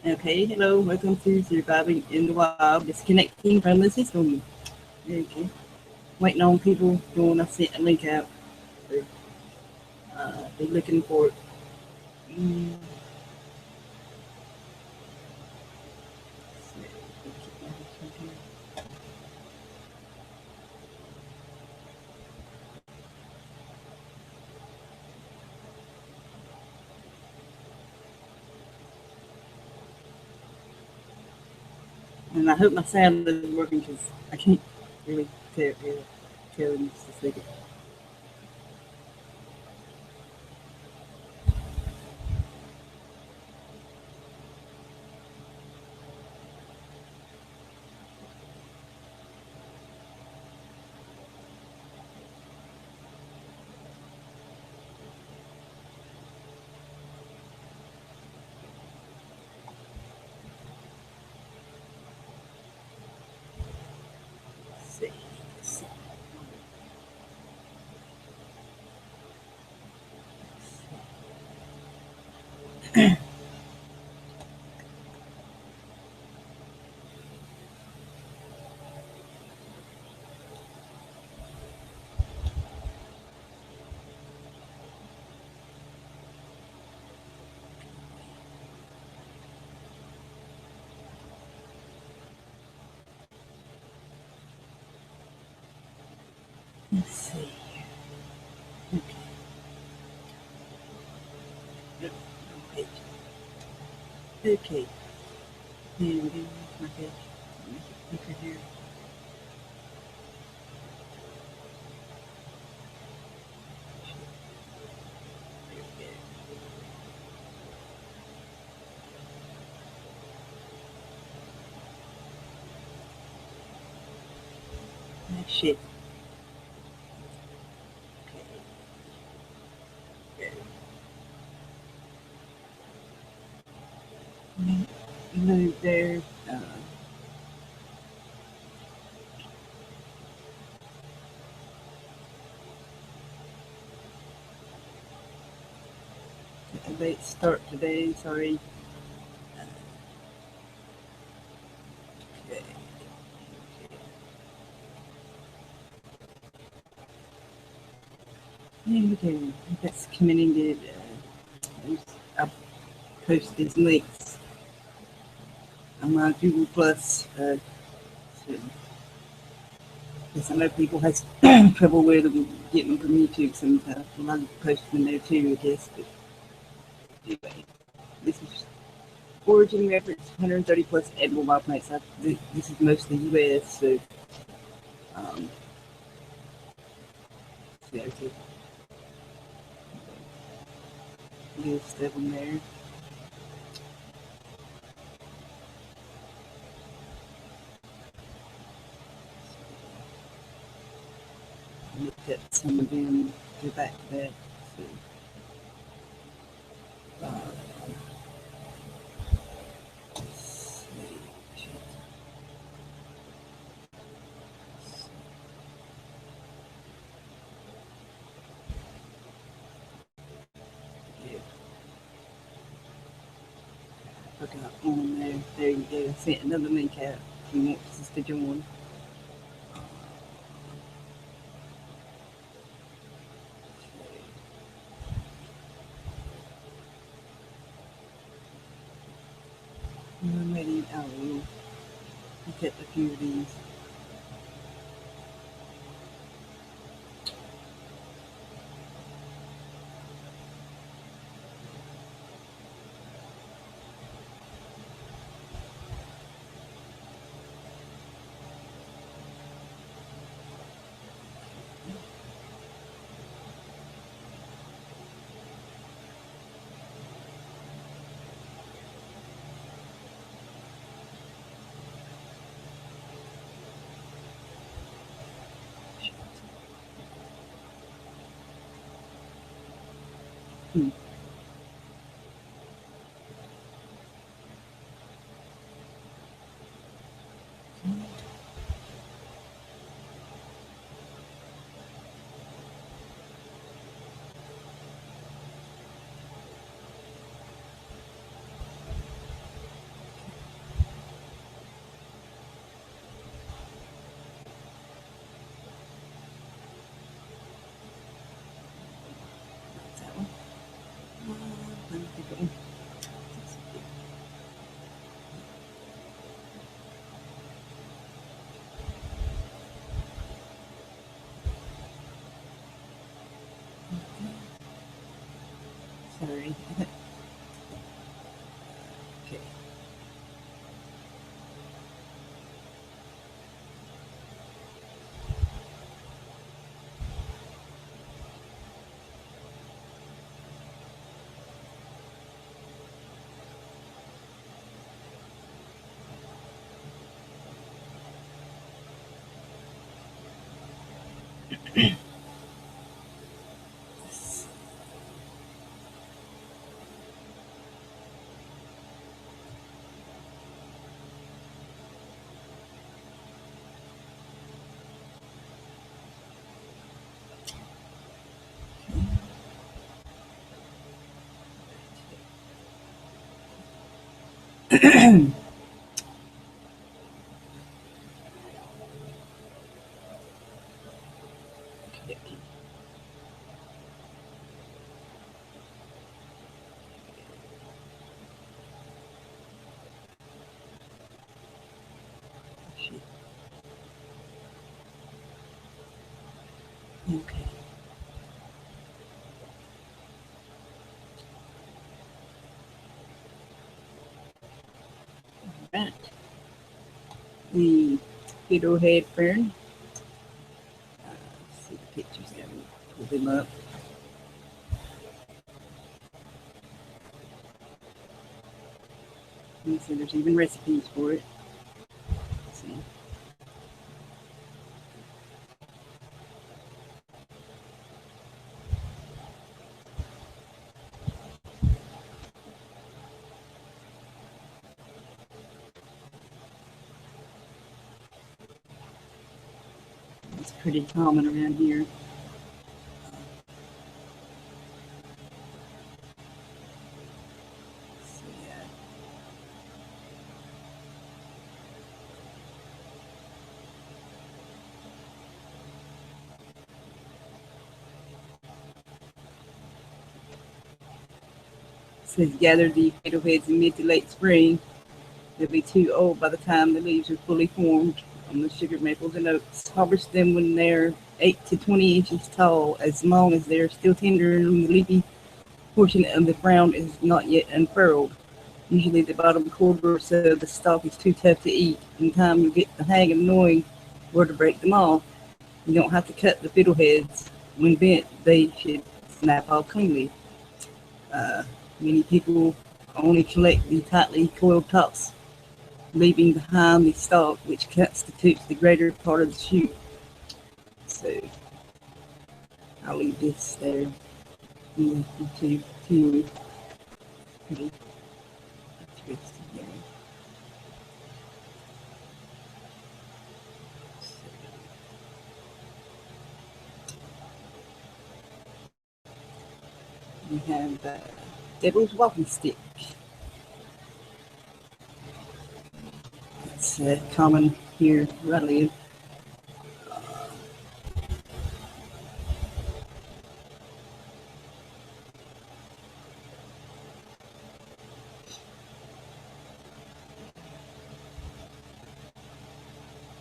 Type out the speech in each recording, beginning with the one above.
Okay, hello, welcome to Surviving in the Wild, disconnecting from the system. Okay, waiting on people doing. I sent a link out. So, they're looking for it. Mm, and I hope my sound is working because I can't really tell in just a second. Let's see. Let's see. Okay. Okay. Here we go. Okay. Okay, here. Shit. Move there. Late start today. Sorry. Okay. Okay. That's committing to. I'll post these links on my Google Plus. So, because I know people has trouble with them getting them from YouTube sometimes. Well, I post them there too, I guess. But anyway, this is Origin reference 130 plus edible wild plants. This is mostly US, so um, yeah, there's a list of them there. Looked at some of them, go back to that. So, uh, yeah, look up on there. There you go. Sent another link out if you want us to join. Maybe I will look at a few of these. Sorry. Okay. Okay. Right. The fiddlehead fern. See the pictures there. Pull them up. And so there's even recipes for it. Let's see. It's pretty common around here. So, yeah. It says gather the fiddleheads in mid to late spring. They'll be too old by the time the leaves are fully formed on the sugar maples and oaks. Harvest them when they're 8 to 20 inches tall, as long as they're still tender and the leafy portion of the crown is not yet unfurled. Usually the bottom quarter or so of the stalk is too tough to eat. In time you'll get the hang of knowing where to break them off. You don't have to cut the fiddleheads. When bent, they should snap off cleanly. Many people only collect the tightly coiled tops, leaving behind the stalk, which constitutes the greater part of the shoot. So I'll leave this there. Two pretty interesting here. We have Devil's Walking Stick. It's common here where I live.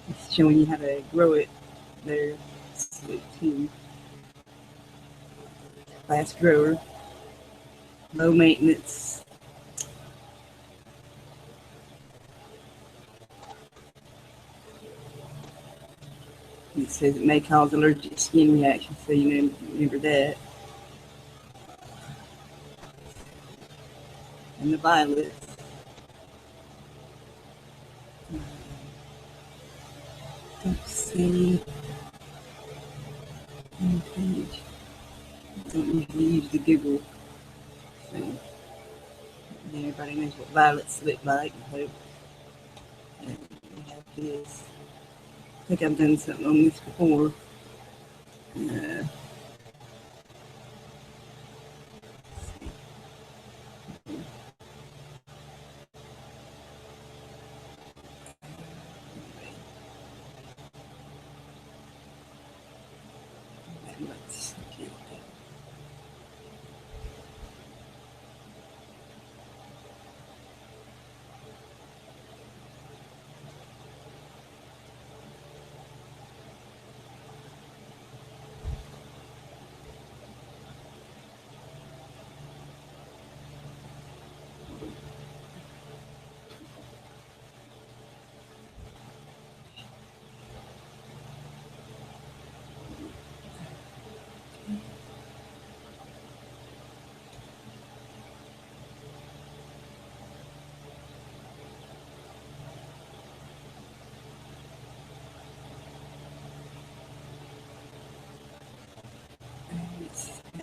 It's showing you how to grow it there. So, too. Fast grower, low maintenance. It says it may cause allergic skin reactions, so you know, remember that. And the violets. Don't see any page. Don't usually use the Google. So everybody knows what violets look like, I hope. And we have this. I think I've done something on this before. Uh, let's get that.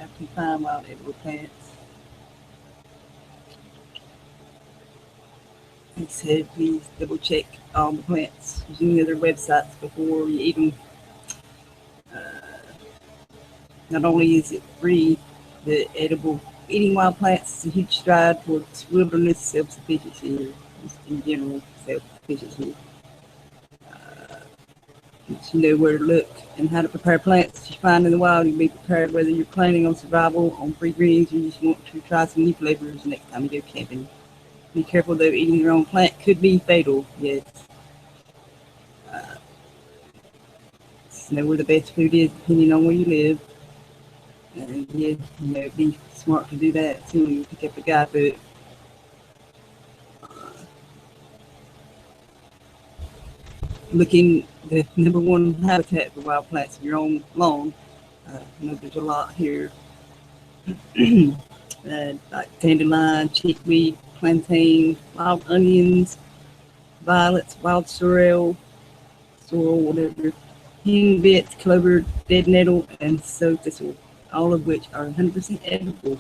how to find wild edible plants. Like I said, please double check all the plants using other websites before you eat them. Not only is it free, the edible eating wild plants is a huge stride towards wilderness self-sufficiency, or just in general self-sufficiency. Once you know where to look and how to prepare plants you find in the wild, you'll be prepared whether you're planning on survival on free greens or you just want to try some new flavors next time you go camping. Be careful though, eating your own plant could be fatal, yes. Just know where the best food is depending on where you live. And yeah, be smart to do that too when you pick up a guidebook. Looking the #1 habitat for wild plants of your own lawn. There's a lot here. Like dandelion, chickweed, plantain, wild onions, violets, wild sorrel, whatever, henbit, clover, dead nettle, and sow thistle, all of which are 100% edible.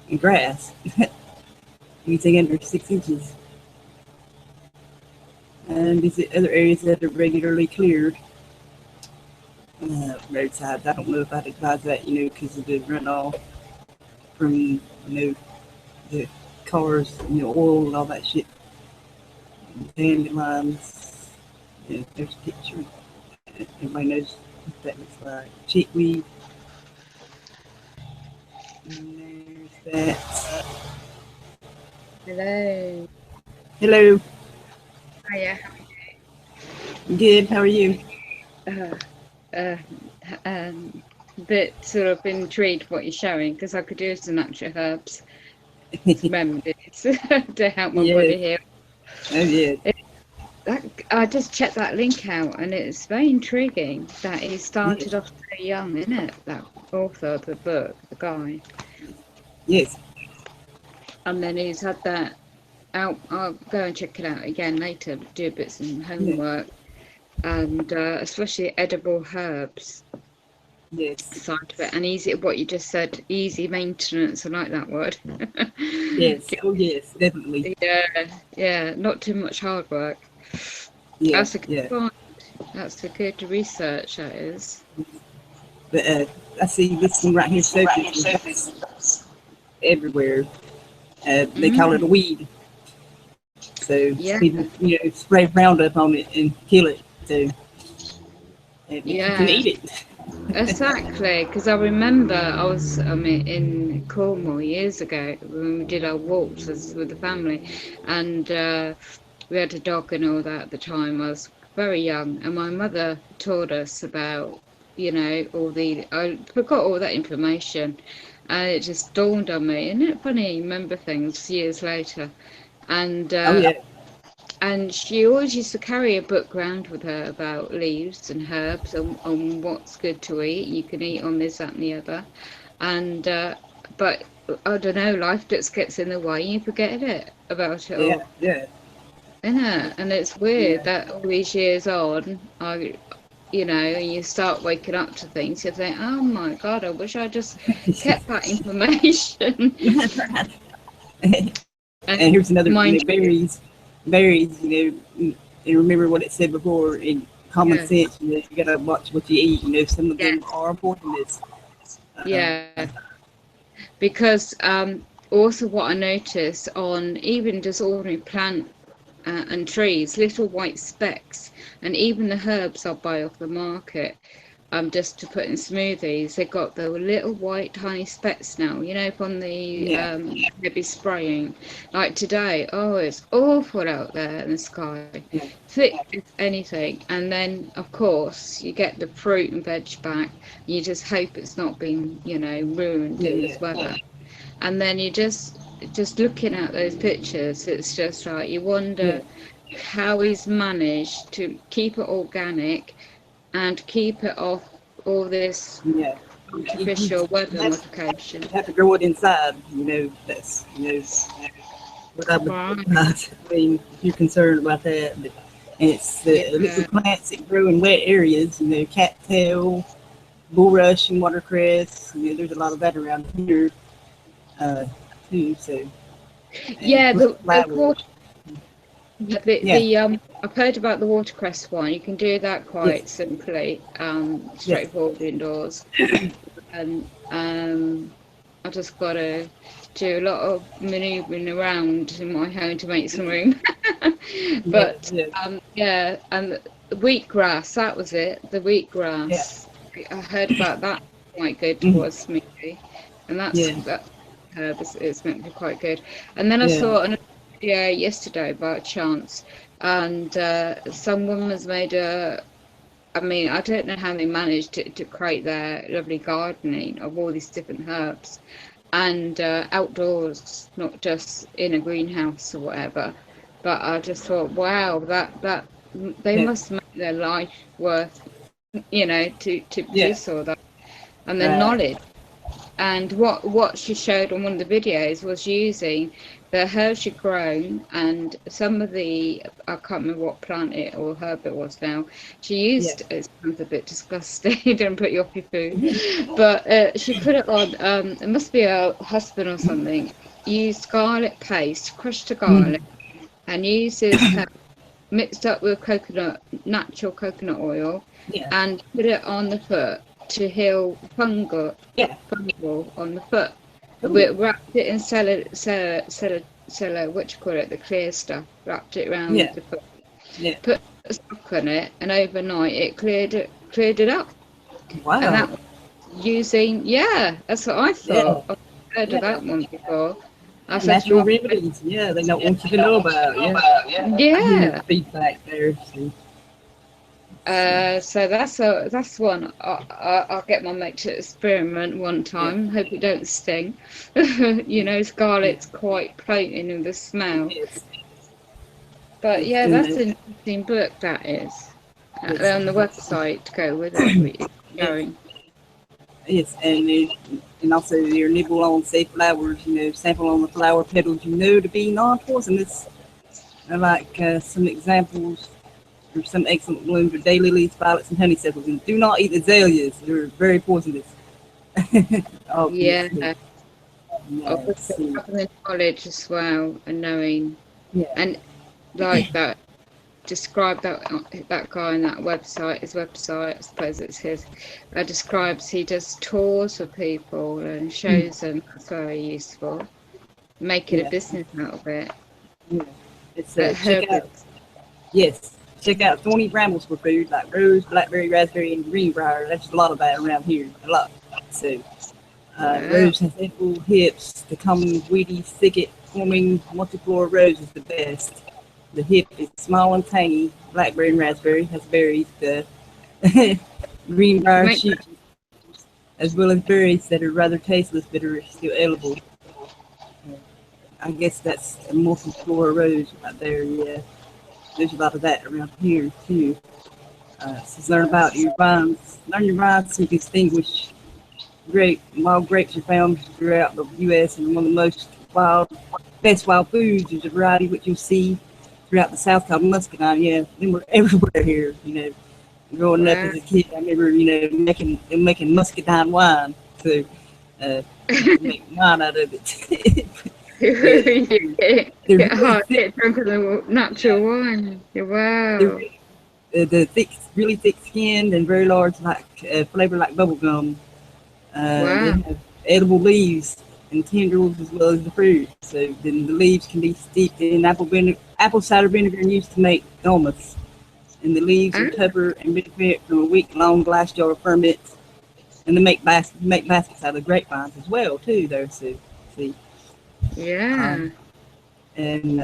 And grass, anything under 6 inches. And these other areas that are regularly cleared. Roadsides, I don't know if I'd advise that, because of the runoff from, the cars, oil and all that shit. Dandelions, there's a picture. Everybody knows what that looks like. Chickweed. And there's that. Hello. Hello. Hiya. Good, how are you? Bit sort of intrigued what you're showing because I could use some natural herbs, remedies to help my body heal. Oh yeah. I just checked that link out and it's very intriguing that he started off so young, isn't it? That author of the book, the guy. Yes. And then he's had that out. I'll go and check it out again later, do a bit some homework. And especially edible herbs. Yes. Side of it, and easy. What you just said, easy maintenance. I like that word. Yes. Oh yes, definitely. Yeah. Not too much hard work. Yeah. That's a good point. That's a good research. That is. But I see this one right here. Surface everywhere. They call it a weed. So people, spray Roundup on it and kill it. So you can eat it. Exactly, because I remember I was in Cornwall years ago when we did our walks with the family, and we had a dog and all that at the time. I was very young, and my mother taught us about, I forgot all that information, and it just dawned on me. Isn't it funny? You remember things years later, and and she always used to carry a book around with her about leaves and herbs on what's good to eat. You can eat on this, that, and the other. And but I don't know, life just gets in the way. You forget about it all. Yeah. Isn't it? And it's weird that all these years on, you start waking up to things. You think, oh my God, I wish I just kept that information. And here's another berries, and remember what it said before in common sense, you gotta watch what you eat, some of them are poisonous. Because also what I noticed on even just ordinary plant and trees, little white specks, and even the herbs I buy off the market, just to put in smoothies, they got the little white tiny specks now, from the heavy spraying. Like today, it's awful out there in the sky, thick as anything. And then of course you get the fruit and veg back, you just hope it's not been ruined in this weather. And then you just looking at those pictures, it's just like you wonder how he's managed to keep it organic and keep it off all this artificial weather modification. You have to grow it inside, that's, what I mean, if you're concerned about that. But, and it's the little plants that grow in wet areas, cattail, bulrush and watercress. You know, there's a lot of that around here too. So and Yeah, plus the flowers. Yeah. I've heard about the watercress one. You can do that Yes. quite simply, Yes. straightforward indoors. And I just got to do a lot of manoeuvring around in my home to make some room. Yeah. But Yeah. yeah, and the wheatgrass, that was it. The Yeah. wheatgrass. I heard about that, quite good Mhm. towards smoothie, and Yeah. that herb is meant to be quite good. And then I Yeah. saw another video yesterday by chance, and some woman's made a. I mean, I don't know how they managed to create their lovely gardening of all these different herbs and outdoors, not just in a greenhouse or whatever. But I just thought, wow, that they Yeah. must make their life worth, you know, to Yeah. produce all that, and the Right. knowledge. And what she showed on one of the videos was using the herbs she'd grown, and some of the, I can't remember what plant it or herb it was now. She Yeah. used, it sounds a bit disgusting, don't put you off your food, but she put it on, it must be a husband or something, used garlic paste, crushed the garlic, Mhm. and used this herb mixed up with natural coconut oil, Yeah. and put it on the foot to heal Yeah. fungal on the foot. We Cool. wrapped it in what you call it, the clear stuff, wrapped it around Yeah. the foot, Yeah. put a sock on it, and overnight it cleared it up. And Wow. that was using, yeah, that's what I Yeah. thought. I've heard of Yeah. that one before. I Yeah. said, Natural right, remedies. Yeah. They don't want you to know about. Yeah. I hear your yeah. feedback there. See. So that's one. I'll get my mate to experiment one Yeah. time. Hope it don't sting. You know, Yeah. scarlet's quite potent in the smell. Yes. But Yes. yeah, And that's an interesting book. That is yes. on the website to go with it. We're Yes. going. Yes. And also your nibble on safe flowers. You know, sample on the flower petals. You know to be non-poisonous. I like some examples. There's some excellent blooms are daylilies, violets, and honeysuckles. And do not eat azaleas; they're very poisonous. Yeah, Obviously. Yes. obviously having the knowledge as well and knowing, Yeah. and like that. Describe that guy on that website, his website, I suppose it's his, describes, he does tours for people and shows them. That's very useful, making a Yeah. business out of it. Yeah. It's check out. Herbs. Yes. Check out thorny brambles for food like rose, blackberry, raspberry, and greenbrier. There's a lot of that around here. A lot. So Wow. rose has edible hips. The common weedy thicket forming multiflora rose is the best. The hip is small and tiny. Blackberry and raspberry has berries. The greenbrier Make shoots, as well as berries that are rather tasteless but are still edible. I guess that's a multiflora rose right there. Yeah, there's a lot of that around here too. So learn about your vines. Learn your vines to distinguish wild grapes are found throughout the U.S. and one of the best wild foods is a variety which you'll see throughout the South called muscadine. Yeah, they were everywhere here. You know, growing up wow. as a kid, I remember making muscadine wine. So make wine out of it. You they're get really hard, thick. get drunk of the natural wine. Wow. The thick, really thick skinned and very large, like flavor like bubble gum. They Wow. have edible leaves and tendrils as well as the fruit. So then the leaves can be steeped in apple cider vinegar and used to make gummies. And the leaves are Oh, tougher and benefit from a week-long glass jar of ferment. And they make baskets out of grapevines as well too. There, so see, yeah. and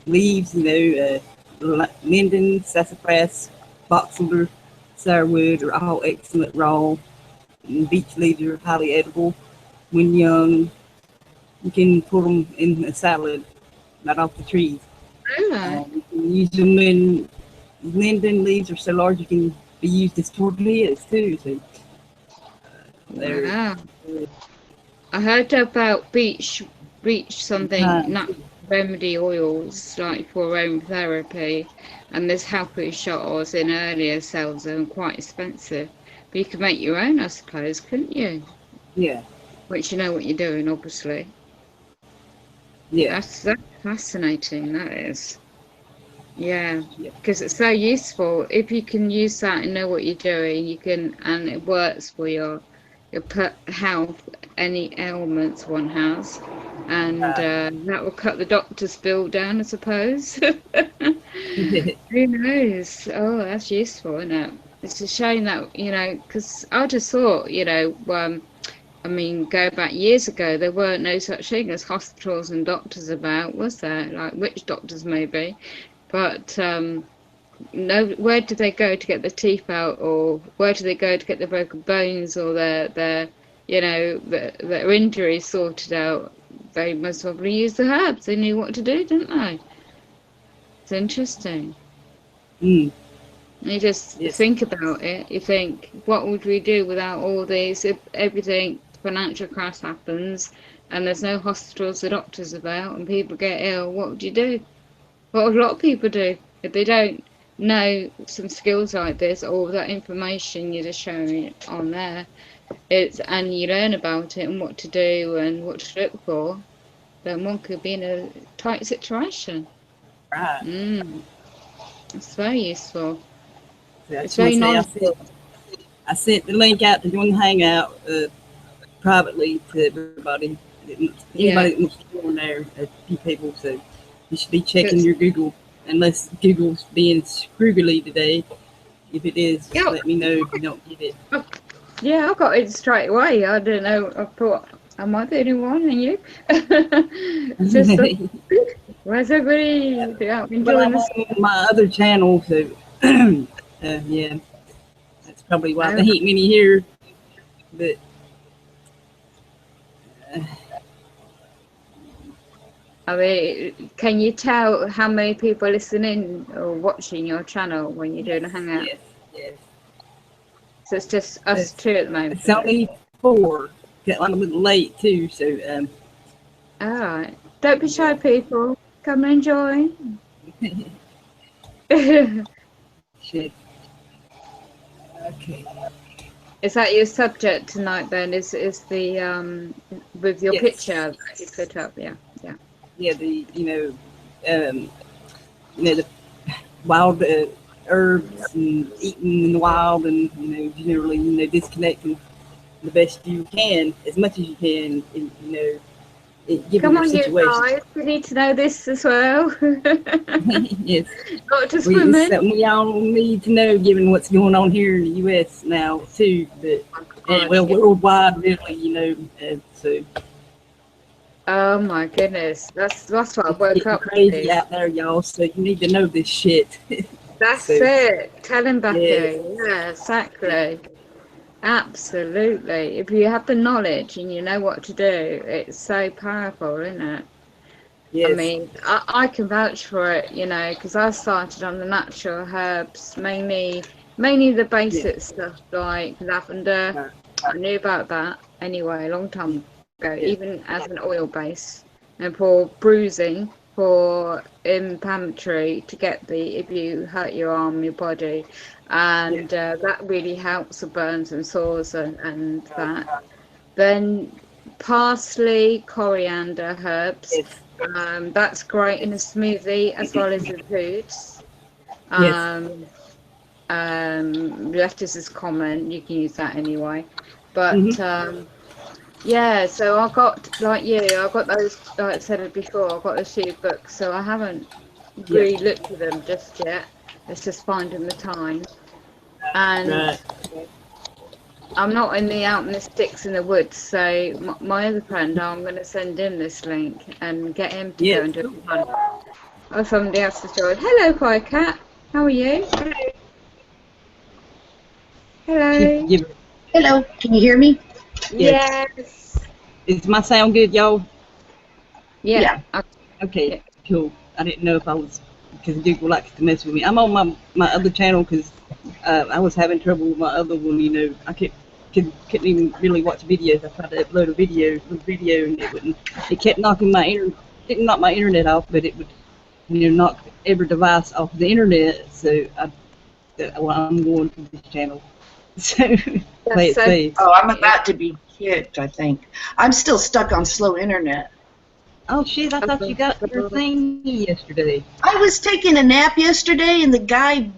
leaves, linden, sassafras, boxelder, sourwood are all excellent raw. And beech leaves are highly edible. When young, you can put them in a salad, not off the trees. Oh, You can use them in linden leaves are so large you can be used as tortillas too. So they're wow. I heard about beach something, kind. not remedy oils like for aromatherapy, and there's healthy shot I was in earlier sells them quite expensive, But you could make your own, I suppose, couldn't you? Yeah. Which you know what you're doing, obviously. Yeah. That's fascinating, that is. Yeah, Yeah. because it's so useful. If you can use that and know what you're doing, you can, and it works for your health, any ailments one has, and that will cut the doctor's bill down, I suppose. Who knows? Oh, that's useful, isn't it? It's a shame that, you know, because I just thought, you know, I mean, go back years ago, there weren't no such thing as hospitals and doctors about, was there? Like witch doctors, maybe. But no, where do they go to get their teeth out, or where do they go to get their broken bones or their you know, their injuries sorted out? They must probably use the herbs. They knew what to do, didn't they? It's interesting. Mm. You just Yes. think about it. You think, what would we do without all these? If everything, financial crash happens, and there's no hospitals or doctors about, and people get ill, what would you do? What would a lot of people do if they don't know some skills like this, or that information you're just showing it on there? And you learn about it and what to do and what to look for. Then one could be in a tight situation. Right. It's very useful. So I It's just want very to say knowledgeable. I sent the link out to join the Hangout privately to everybody. Anybody Yeah. that wants to go on there, a few people. So you should be checking your Google, unless Google's being scroogly today. If it is, Yep. let me know if you don't get it. Yeah, I got it straight away. I don't know. I thought, am I the only one? And you? It's just, where's everybody? Yeah, Well, enjoying I'm this. on my other channel, so yeah, that's probably why they hate me here. But I mean, can you tell how many people are listening or watching your channel when you're doing a hangout? yes. So it's just us two at the moment. It's only 4. Got a little late too, so All right. Don't be shy, people. Come and join. shit. Okay. Is that your subject tonight then? Is the with your picture that you put up? Yeah. Yeah, the the wild herbs and eating in the wild, and generally disconnecting the best you can, as much as you can, given Come your on, you situation. guys. We need to know this as well. Yes, Not just it's women. something we all need to know, given what's going on here in the U.S. now too, but worldwide, really, so. Oh my goodness, that's what I It's woke getting up crazy to. out there, y'all. So you need to know this shit. That's So, it. Tell him, Becky. yes. Yeah, exactly. Absolutely. If you have the knowledge and you know what to do, it's so powerful, isn't it? Yes. I mean, I can vouch for it, because I started on the natural herbs, mainly the basic stuff like lavender. I knew about that anyway, a long time ago, even as an oil base, and for bruising, for inflammatory, to get if you hurt your arm, your body, and that really helps the burns and sores and that. Then parsley, coriander, herbs. Yes. That's great in a smoothie as well as in foods. Lettuce is common, you can use that anyway. But yeah, so I got, like you, I got those, like I said before, I got those 2 books, so I haven't really looked at them just yet. It's just finding the time. And I'm not out in the sticks in the woods, so my other friend, I'm going to send him this link and get him to go and do it. Oh, somebody else has joined. Hello, Firecat. How are you? Hello. Hello. Can you hear me? Yes. Is my sound good, y'all? Yeah. Okay, cool. I didn't know if I was, because Google likes to mess with me. I'm on my other channel because I was having trouble with my other one. I couldn't even really watch videos. I tried to upload a video, and it wouldn't. It kept knocking didn't knock my internet off, but it would, knock every device off the internet. So I'm going to this channel. So play it so safe. Oh, I'm about to be kicked, I think. I'm still stuck on slow internet. Oh shit! I thought you got your thing yesterday. I was taking a nap yesterday, and the guy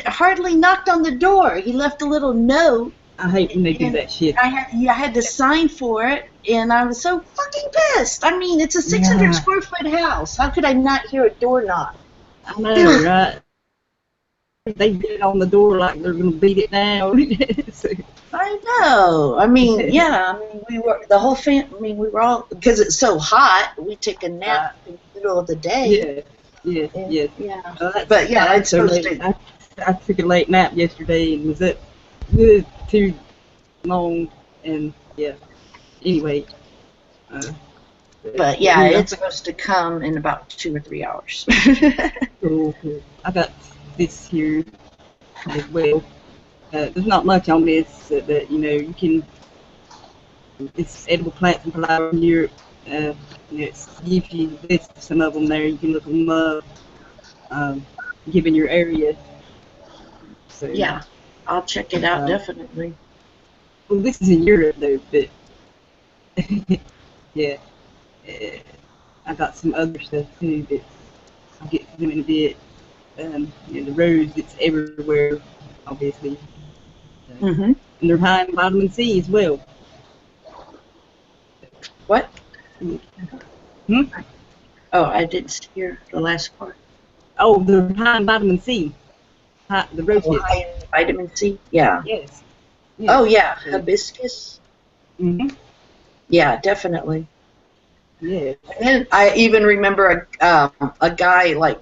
hardly knocked on the door. He left a little note. I hate when they do that shit. I had to sign for it, and I was so fucking pissed. I mean, it's a 600 Yeah. square foot house. How could I not hear a door knock? I know, right? They beat on the door like they're gonna beat it down. So, I know. I mean, yeah. I mean, we were the whole family. I mean, we were all because it's so hot. We take a nap in the middle of the day. yeah. Yeah. But yeah, it's so supposed late. to. I took a late nap yesterday and was up good too long, and yeah. Anyway. But yeah, it's supposed to come in about 2 or 3 hours. Cool. I got this here as well. There's not much on this, but you know you can. It's edible plants and flowers here. It's gives you list some of them there. You can look them up, given your area. So Yeah, I'll check it out definitely. Well, this is in Europe though, but yeah, I got some other stuff too that I'll get to them in a bit. You know, the rose, it's everywhere, obviously. Mm-hmm. And they're high in vitamin C as well. What? Hmm? Oh, I didn't hear the last part. Oh, they're high in vitamin C. The rose Oh, hips. high in vitamin C? Yeah. Yes. Oh, yeah. Hibiscus? Mm-hmm. Yeah, definitely. Yeah. And then I even remember a guy, like,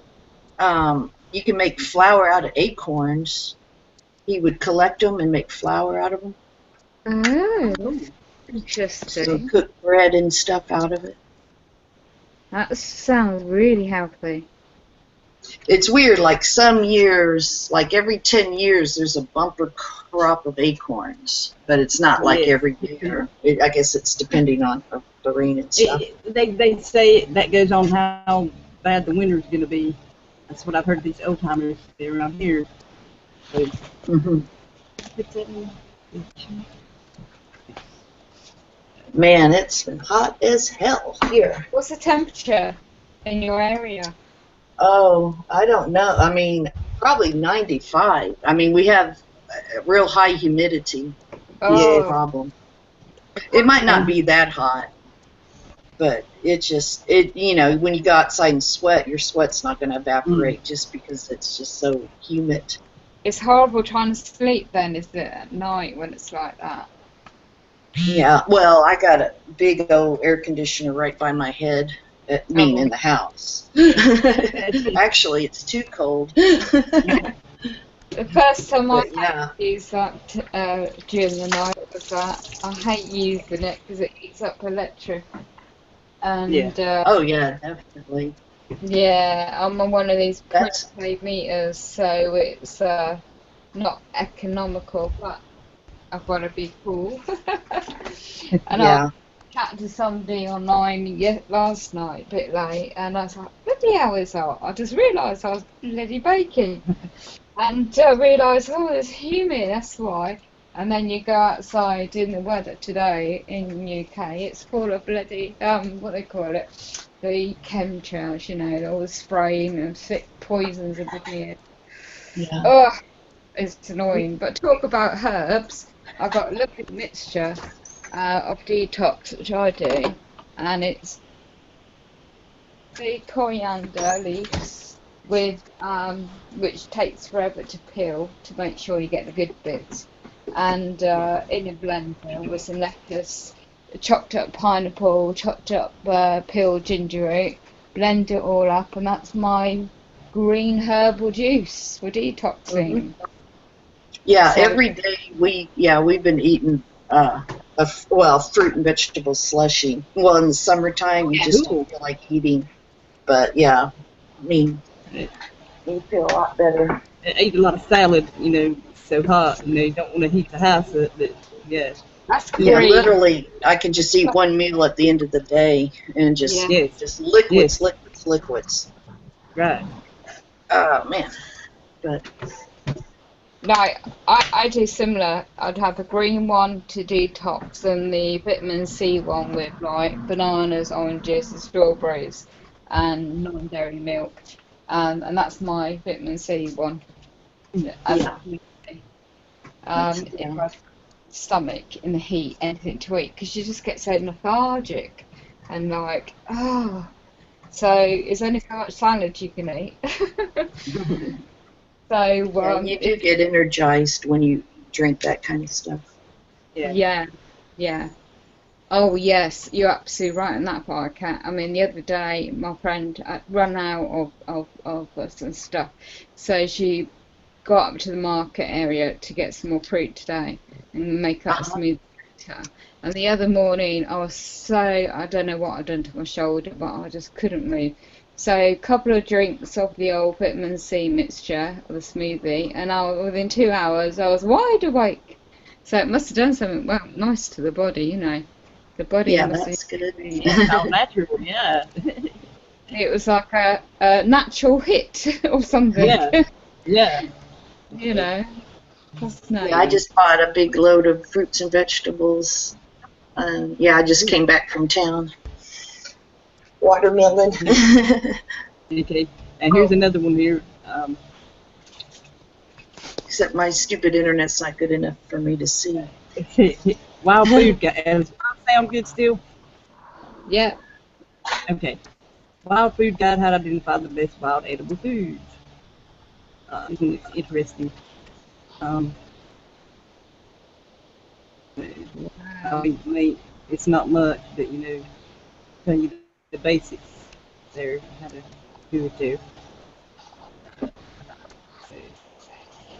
you can make flour out of acorns. He would collect them and make flour out of them. Oh, So interesting. cook bread and stuff out of it. That sounds really healthy. It's weird, like some years, like every 10 years, there's a bumper crop of acorns, but it's not like Yeah. every year. I guess it's depending on the rain and stuff. They say that goes on how bad the winter's going to be. That's what I've heard these old timers say around here. So, Hmm. Man, it's been hot as hell here. What's the temperature in your area? Oh, I don't know. I mean, probably 95. I mean, we have real high humidity. That's the problem. It might not be that hot, but you know, when you go outside and sweat, your sweat's not going to evaporate just because it's just so humid. It's horrible trying to sleep then, is it, at night when it's like that? Yeah, well, I got a big old air conditioner right by my head. I mean, in the house. Actually, it's too cold. The first time I But, yeah. used that during the night was that I hate using it because it eats up electric. And Oh, yeah, definitely. yeah, I'm on one of these That's- prepaid meters, so it's not economical, but I've got to be cool. And Yeah. I chatted to somebody online last night, a bit late, and I was like, bloody hell is that? I just realised I was bloody baking. And I realised, oh, it's humid, that's why. And then you go outside in the weather today in the UK, it's full of bloody, what they call it, the chemtrails, you know, all the spraying and thick poisons everywhere. Yeah. Oh, it's annoying. But talk about herbs, I've got a lovely mixture of detox, which I do, and it's the coriander leaves with which takes forever to peel to make sure you get the good bits, and in a blender with some lettuce, chopped up pineapple, chopped up peeled ginger root, blend it all up, and that's my green herbal juice for detoxing. Yeah, So- every day we've been eating fruit and vegetable slushy. Well, in the summertime you just don't feel like eating, but yeah, I mean, you feel a lot better. I eat a lot of salad, you know, it's so hot, you know, you don't want to heat the house up, but yeah. That's Yeah, great. literally, I can just eat one meal at the end of the day and just Yeah. Yes, just liquids, Yes. liquids. right. Oh man, but No, I do similar. I'd have a green one to detox and the vitamin C one with like bananas, oranges, and strawberries, and non-dairy milk. And that's my vitamin C one. Yeah. If I've stomach in the heat, anything to eat, because you just get so lethargic and like, oh. So it's only so much salad you can eat. So You do get energized when you drink that kind of stuff. yeah. Oh yes, you're absolutely right on that part, Kat. I mean, the other day my friend ran out of us and stuff, so she got up to the market area to get some more fruit today and make up a smoothie later. And the other morning I was so, I don't know what I'd done to my shoulder, but I just couldn't move. So a couple of drinks of the old vitamin C mixture or the smoothie, and within 2 hours I was wide awake. So it must have done something well nice to the body, you know. The body must that's good. It's all natural, yeah. It was like a natural hit or something. Yeah. You know. Yeah, I just bought a big load of fruits and vegetables. I just came back from town. Watermelon. Okay. And here's another one here. Except my stupid internet's not good enough for me to see. Wild food guide. Sound good still? Yeah. Okay. Wild food guide: how to identify the best wild edible foods. Isn't it interesting? I mean, it's not much, but tell you the basics there, how to do it there.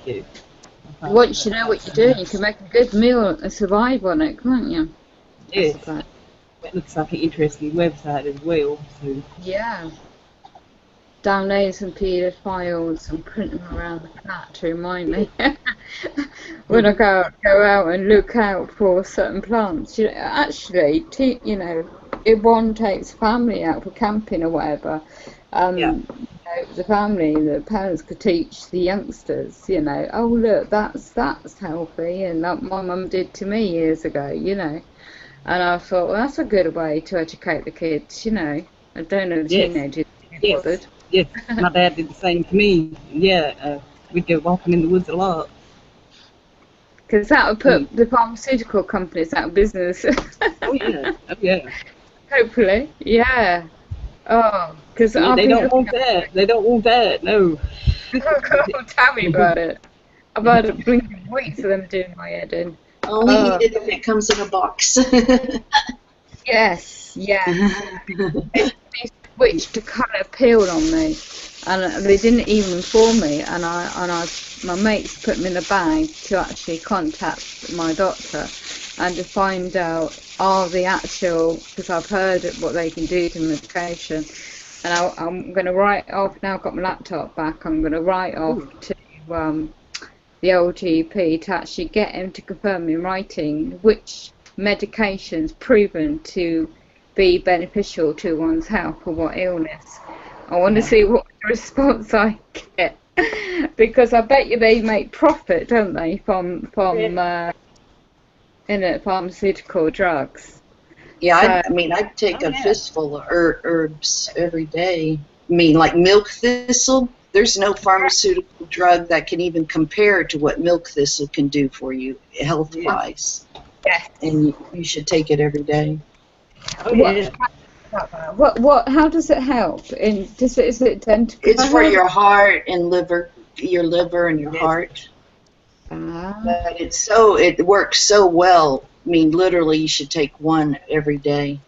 So, Once you know what you're doing, you can make a good meal and survive on it, can't you? Yes. It looks like an interesting website as well. So. Yeah. Download some PDF files and print them around the flat to remind me when I go out and look out for certain plants. Actually, if one takes family out for camping or whatever, the family, the parents could teach the youngsters, oh look, that's healthy, and that my mum did to me years ago, And I thought, well, that's a good way to educate the kids, I don't know the teenagers bothered. Yes, my dad did the same to me. Yeah, we'd go walking in the woods a lot. Because that would put the pharmaceutical companies out of business. Oh yeah. Hopefully, yeah. Oh, because they don't want that. They don't want that. No. Tell me about it. I've had a blinking week for them doing my head in. Only eat it if it comes in a box. Yes, yeah. Which to kind of peeled on me, and they didn't even inform me. And my mates put them in a bag to actually contact my doctor and to find out because I've heard what they can do to medication. And I'm going to write off now. I've got my laptop back. I'm going to write off to the old GP to actually get him to confirm in writing which medication's proven to be beneficial to one's health or what illness. I want to see what response I get, because I bet you they make profit, don't they, from pharmaceutical drugs. Yeah, I take a fistful of herbs every day. I mean, like milk thistle. There's no pharmaceutical drug that can even compare to what milk thistle can do for you health-wise. Yes. And you should take it every day. Oh, yeah. What? How does it help? Is it It's for your heart and liver, and your heart. But it works so well. I mean, literally, you should take one every day.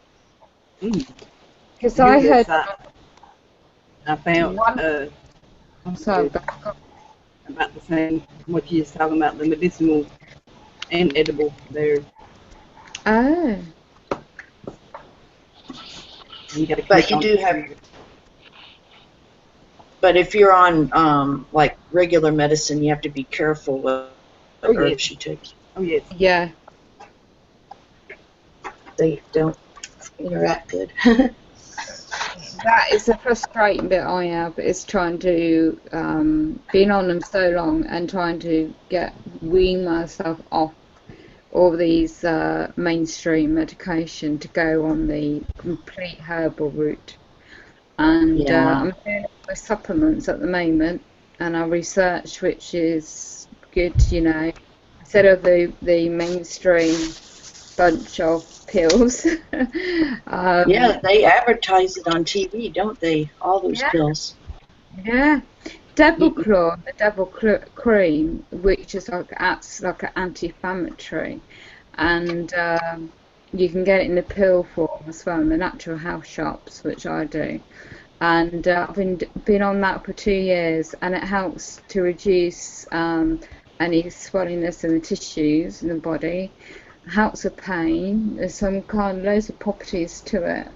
Because I heard. I found. I'm sorry. About the same. What you just talking about, the medicinal and edible there. Oh. But you do have. But if you're on like regular medicine, you have to be careful with the herbs you take. Oh yes. Yeah. They don't interact good. that is the frustrating bit I have, is trying to being on them so long and trying to wean myself off all these mainstream medication to go on the complete herbal route. And I'm doing my supplements at the moment, and I research which is good, you know, instead of the mainstream bunch of pills. Yeah, they advertise it on TV, don't they? All those pills. Yeah. Devil Claw, the Devil Cream, which is acts like an anti-inflammatory, and you can get it in the pill form as well in the natural health shops, which I do. And I've been on that for 2 years, and it helps to reduce any swellingness in the tissues in the body. Helps with pain. There's loads of properties to it.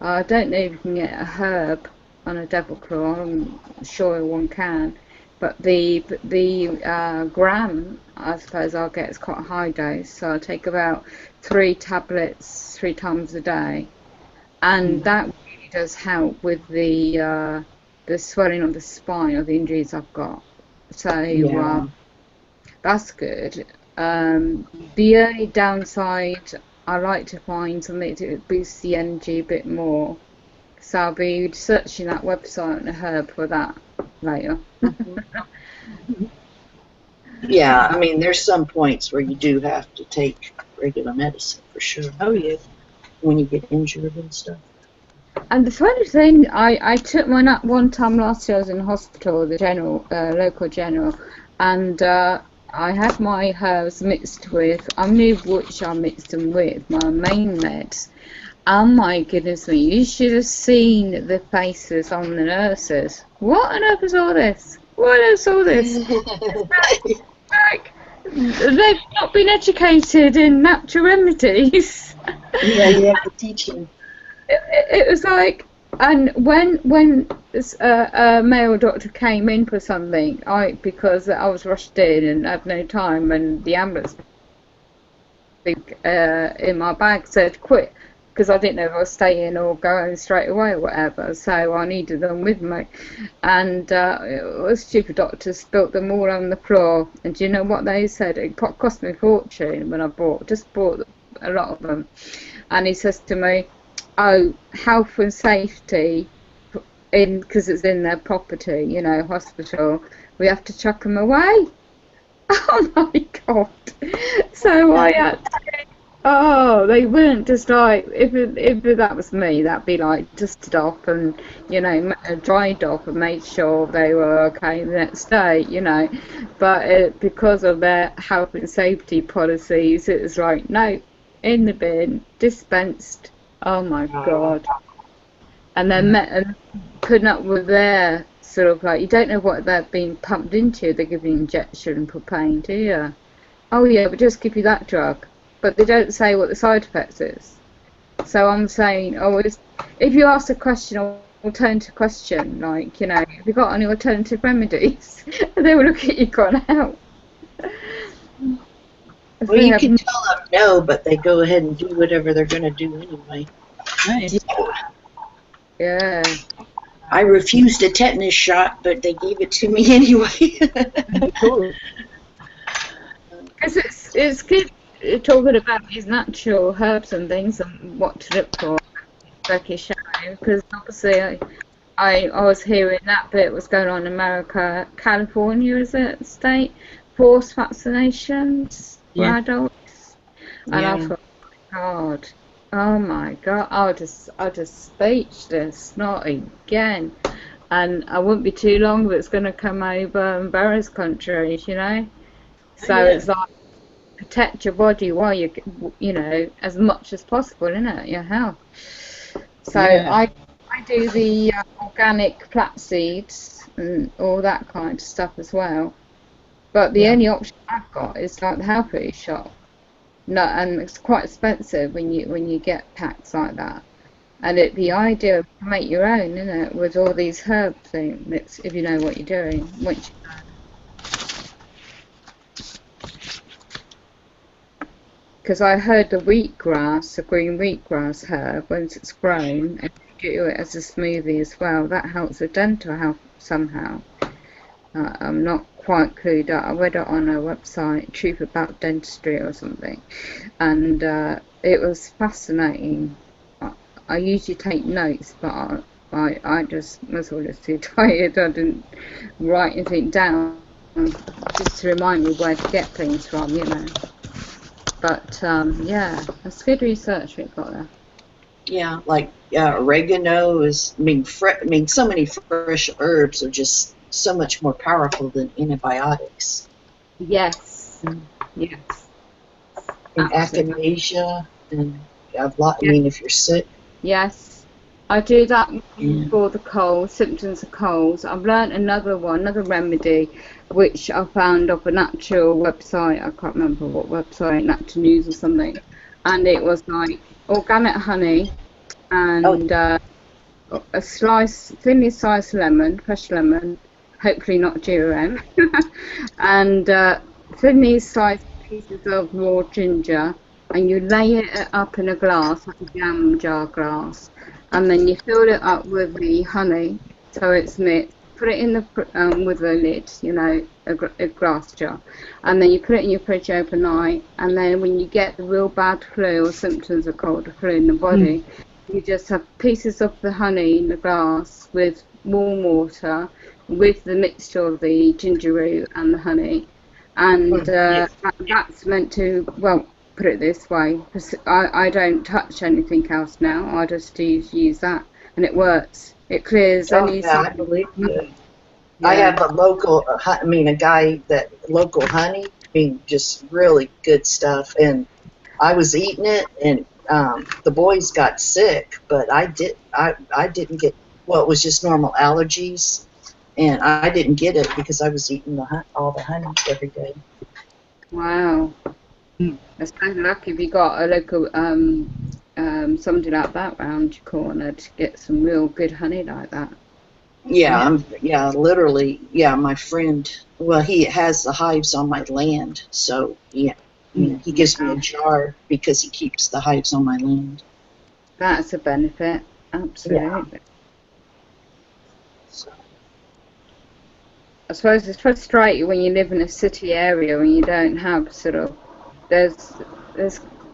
I don't know if you can get a herb on a Devil Claw. I'm sure one can, but the gram, I suppose I'll get, is quite a high dose. So I take about 3 tablets 3 times a day, and that really does help with the swelling of the spine or the injuries I've got. So that's good. The only downside, I like to find something to boost the energy a bit more. So I'll be searching that website on the herb for that later. Yeah, I mean, there's some points where you do have to take regular medicine for sure. Oh, yes. When you get injured and stuff. And the funny thing, I took mine up one time last year. I was in hospital, the local general, and I had my herbs mixed with, I knew which I mixed them with, my main meds. Oh my goodness me, you should have seen the faces on the nurses. What on earth is all this? What is all this? Like, they've not been educated in natural remedies. Yeah, you have to teach them. It was like, and when a male doctor came in for something, because I was rushed in and had no time, and the ambulance in my bag said quit, because I didn't know if I was staying or going straight away or whatever, so I needed them with me. And the stupid doctor spilt them all on the floor, and do you know what they said? It cost me a fortune when I bought a lot of them. And he says to me, oh, health and safety, because it's in their property, you know, hospital, we have to chuck them away. Oh my God. So I had to, they weren't just like, if that was me, that'd be like dusted off and, you know, dried off and made sure they were okay the next day, you know. But because of their health and safety policies, it was like, no, in the bin, dispensed. Oh my God. And then putting up with their sort of like, you don't know what they're being pumped into. They give you an injection for pain, do you? Oh yeah, but just give you that drug. But they don't say what the side effects is. So I'm saying, if you ask a question or alternative question, like, you know, have you got any alternative remedies? They will look at you going, help. Well, you can tell them no, but they go ahead and do whatever they're going to do anyway. Nice. Yeah. I refused a tetanus shot, but they gave it to me anyway. Cool. Because it's good talking about these natural herbs and things and what to look for, like you're showing, because obviously I was hearing that bit was going on in America. California, is it, state? Forced vaccinations for adults. And I thought, God, oh my God, I was just speechless, not again. And I wouldn't be too long, but it's going to come over in various countries, you know. So it's like, protect your body while you know, as much as possible, innit, your health. So I do the organic flax seeds and all that kind of stuff as well. But the only option I've got is like the health food shop. No, and it's quite expensive when you get packs like that. And it'd be ideal to make your own, isn't it, with all these herb things, if you know what you're doing. Once because I heard the wheatgrass, the green wheatgrass herb, once it's grown, and you do it as a smoothie as well, that helps with dental health somehow. I'm not quite clued up. I read it on a website, Truth About Dentistry or something, and it was fascinating. I usually take notes, but I just was always too tired. I didn't write anything down, just to remind me where to get things from, you know. But yeah, that's good research we've got there. Yeah, like oregano is. I mean, so many fresh herbs are just so much more powerful than antibiotics. Yes. Yes. And echinacea, and a lot. I mean, if you're sick. Yes, I do that for the cold, symptoms of colds. I've learned another remedy, which I found off a natural website. I can't remember what website, Natural News or something. And it was like organic honey and a thinly sliced lemon, fresh lemon, hopefully not GM, and thinly sliced pieces of raw ginger. And you lay it up in a glass, like a jam jar glass, and then you fill it up with the honey, so it's mixed. Put it in the with a lid, you know, a glass jar, and then you put it in your fridge overnight. And then when you get the real bad flu or symptoms of cold or flu in the body, you just have pieces of the honey in the glass with warm water, with the mixture of the ginger root and the honey, and that's meant to, well, put it this way, I don't touch anything else now. I just use that, and it works. It clears any. I believe you. Yeah. I have a local, a guy that local honey. I mean, just really good stuff. And I was eating it, and the boys got sick, but I didn't get. Well, it was just normal allergies, and I didn't get it because I was eating all the honey every day. Wow. It's kind of lucky if you got a local somebody like that round your corner to get some real good honey like that. Yeah, literally, my friend, well, he has the hives on my land, so yeah, he gives me a jar because he keeps the hives on my land. That's a benefit, absolutely. Yeah. So. I suppose it's frustrating when you live in a city area and you don't have sort of,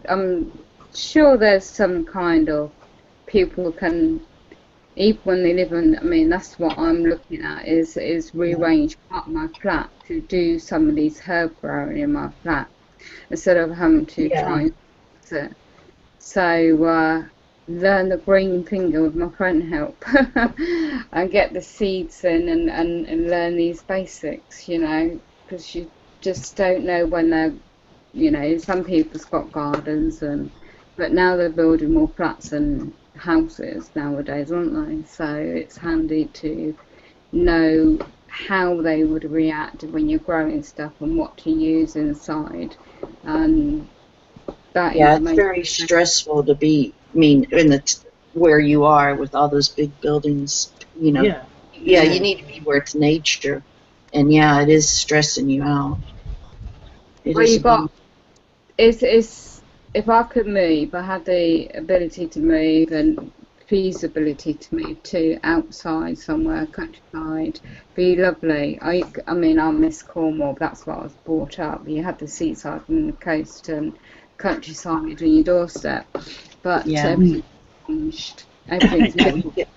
I'm sure there's some kind of people can, even when they live in, I mean, that's what I'm looking at, is rearrange part of my flat to do some of these herb growing in my flat instead of having to try and fix it. So learn the green finger with my friend help and get the seeds in and learn these basics, you know, because you just don't know when they're, you know, some people's got gardens, but now they're building more flats and houses nowadays, aren't they? So it's handy to know how they would react when you're growing stuff and what to use inside. It's very stressful to be, I mean, where you are with all those big buildings, you know. Yeah, you need to be where it's nature, and it is stressing you out. If I could move, I had the ability to move and feasibility to move to outside somewhere, countryside, be lovely. I mean, I miss Cornwall, that's what I was brought up. You had the seaside and the coast and countryside on your doorstep, but everything's changed.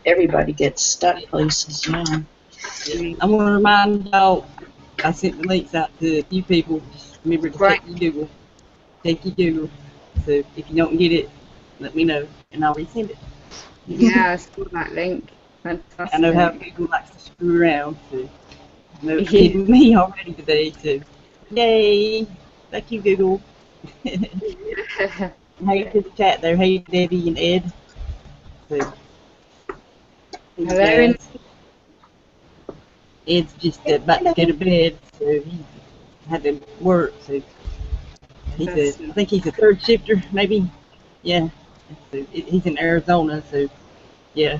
Everybody gets stuck places now. I want to remind y'all, I sent the links out to a few people. Just remember to check your Google. Check your Google. So if you don't get it, let me know, and I'll resend it. Yeah, I saw that link. Fantastic. I know how Google likes to screw around, so I know it's getting me already today, so yay! Thank you, Google. Hey to the chat there. Hey, Debbie and Ed. So, Ed's just about to go to bed, so he had to work, so I think he's a third shifter, maybe. Yeah. So he's in Arizona, so yeah.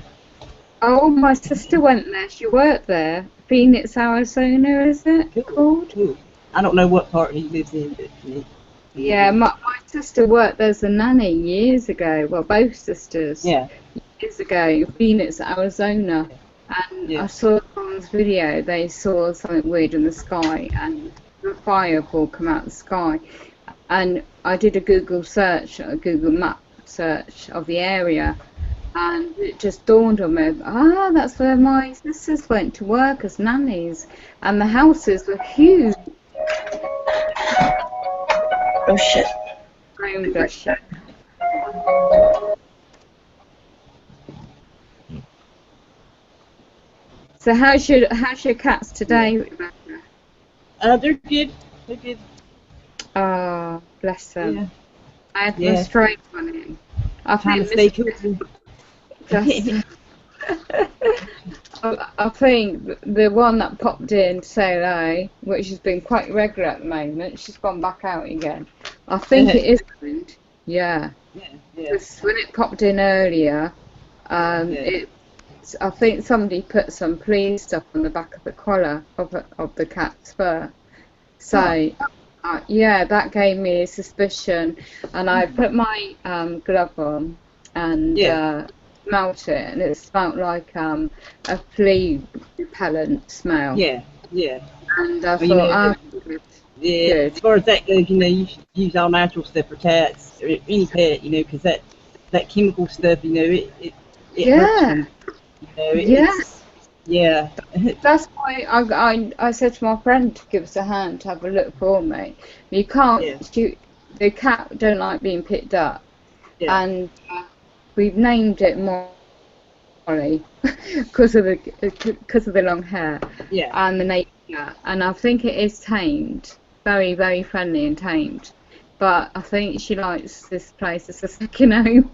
Oh, my sister went there. She worked there. Phoenix, Arizona, is it called? Cool. I don't know what part he lives in, but Yeah, my sister worked as a nanny years ago. Well, both sisters. Yeah. Years ago in Phoenix, Arizona. And I saw someone's video, they saw something weird in the sky and a fireball come out of the sky. And I did a Google search, a Google map search of the area, and it just dawned on me, that's where my sisters went to work as nannies. And the houses were huge. Oh, shit. Oh, bless you. So how's your cats today, Rebecca? They're good. They're good. Oh, bless them. Yeah. I had my stroke on him. I Trying think to stay cool. I think the one that popped in to say hello, which has been quite regular at the moment, she's gone back out again. I think it is. Yeah. Because when it popped in earlier, I think somebody put some police stuff on the back of the collar of the cat's fur. So, that gave me a suspicion. And I put my glove on and smelt it, and it smelt like a flea repellent smell. Yeah. And I thought, as far as that goes, you should use all natural stuff for cats or any pet, because that chemical stuff, it hurts them. That's why I said to my friend to give us a hand to have a look for me. You can't shoot. The cat don't like being picked up, and we've named it Molly because of the long hair and the nature. And I think it is tamed, very, very friendly and tamed. But I think she likes this place as a second home.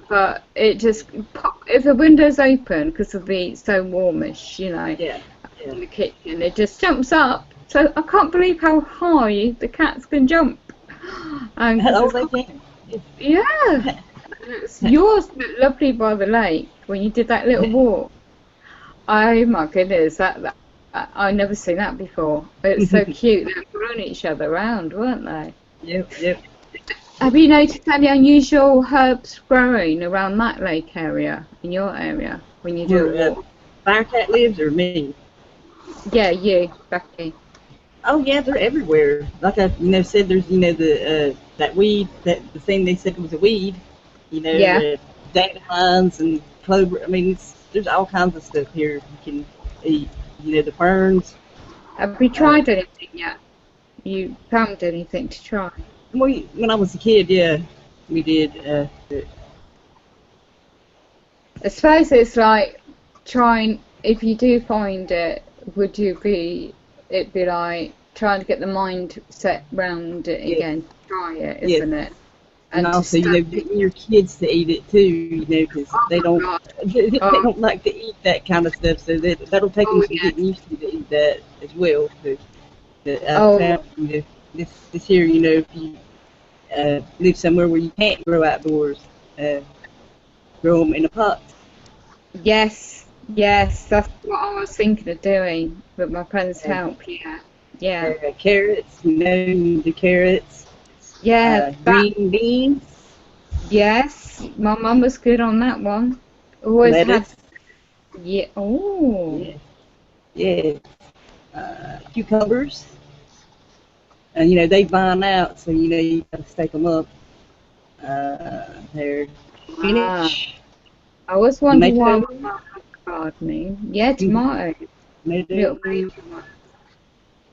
but it just if the window's open because of the so warmish, in the kitchen, it just jumps up. So I can't believe how high the cats can jump. And yours looked lovely by the lake when you did that little walk. Oh my goodness, that I never seen that before. It's so cute. They were throwing each other around, weren't they? Yep. Have you noticed any unusual herbs growing around that lake area, in your area, when you do a walk? Firecat lives or me? Yeah, you, Becky. Oh yeah, they're everywhere. Like I said, there's that weed, the thing they said was a weed. Dandelions and clover. I mean, there's all kinds of stuff here you can eat. The ferns. Have we tried anything yet? You found anything to try? When I was a kid, we did. I suppose it's like trying. If you do find it, would you be? It'd be like trying to get the mind set round it again. Try it, isn't it? And also, getting your kids to eat it too, because they don't like to eat that kind of stuff. So that'll take them some getting used to eat that as well. So, this here, if you live somewhere where you can't grow outdoors, grow them in a pot. Yes, that's what I was thinking of doing with my friend's help. Yeah. Carrots, the carrots. Yeah, green beans. Yes, my mum was good on that one. Always lettuce. Cucumbers. And they vine out, so you gotta stake them up. They're spinach. I was wondering why gardening. Yeah, tomatoes.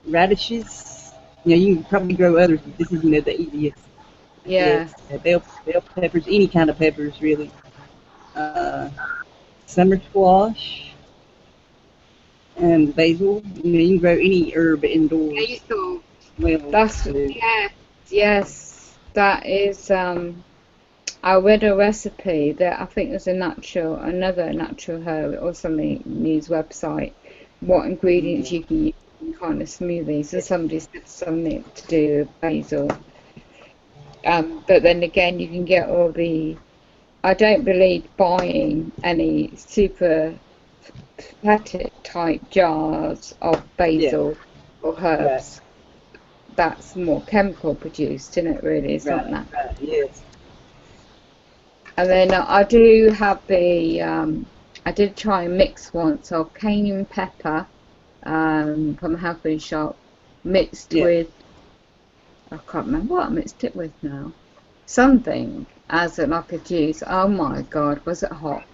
Radishes. You can probably grow others, but this is the easiest. Yeah. Bell peppers, any kind of peppers really. Summer squash. And basil. You can grow any herb indoors. Basil. Well, that's yes. That is. I read a recipe that I think there's another natural herb or something news website. What ingredients you can use in kind of smoothies? And somebody said something to do with basil. But then again, you can get all the. I don't believe buying any super packet type jars of basil or herbs. that's more chemical produced, isn't it? Really, it's not that. Right, yes. And then I do have the I did try a mix once of cayenne pepper from a health food shop mixed with, I can't remember what I mixed it with now. Something as like a juice. Oh my God, was it hot?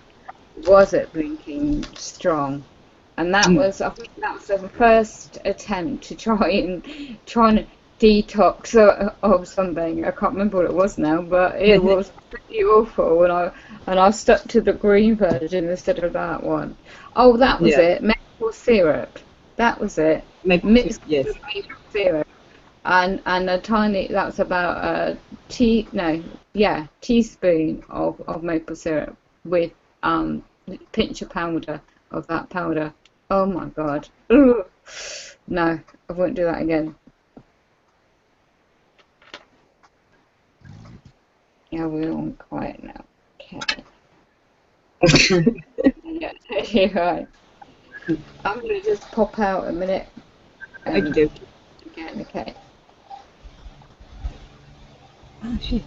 Was it blinking strong? And that was, I think that was the first attempt to try and detox of something. I can't remember what it was now, but it was pretty awful. And I stuck to the green version instead of that one. Oh, that was it. Maple syrup. That was it. Mixed with maple syrup. And a tiny, that's about a teaspoon of maple syrup with pinch of powder of that powder. Oh my God. Ugh. No, I won't do that again. Yeah, we're on quiet now. Okay. Yeah, you're right. I'm going to just pop out a minute. Okay. Again, okay. Oh, shit.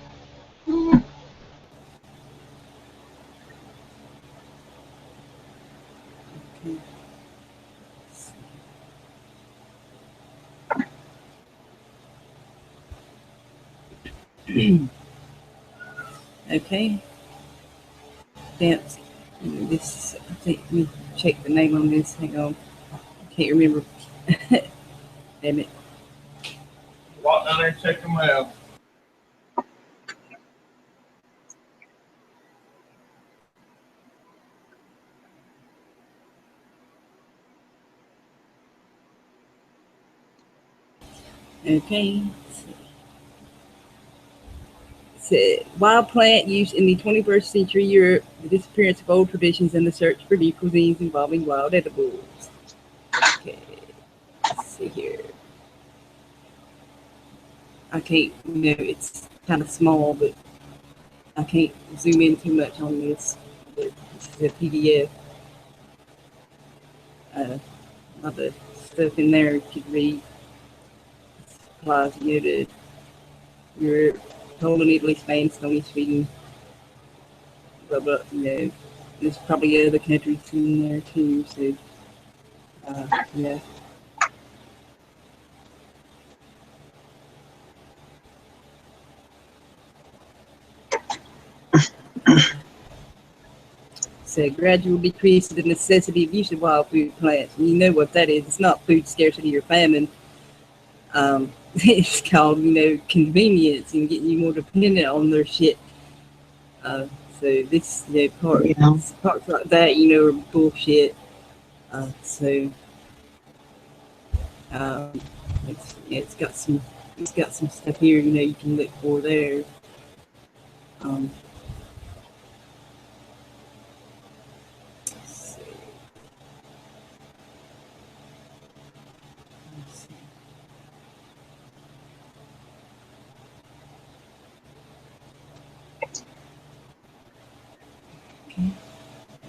Okay. Dance. This, I think, let me check the name on this. Hang on. I can't remember. Damn it. Walk down there and check them out. Okay. Said wild plant use in the 21st century Europe, the disappearance of old traditions and the search for new cuisines involving wild edibles. Okay, let's see here. I can't, it's kind of small, but I can't zoom in too much on this. But this is a PDF. A lot of stuff in there you could read. Applies, to Europe, Poland, Italy, Spain, Estonia, Sweden, blah, blah, there's probably other countries in there too, so, yeah. So, gradual decrease in the necessity of use of wild food plants. And you know what that is. It's not food scarcity or famine. It's called, convenience and getting you more dependent on their shit. So this, parts like that, are bullshit. It's got some stuff here, you can look for there.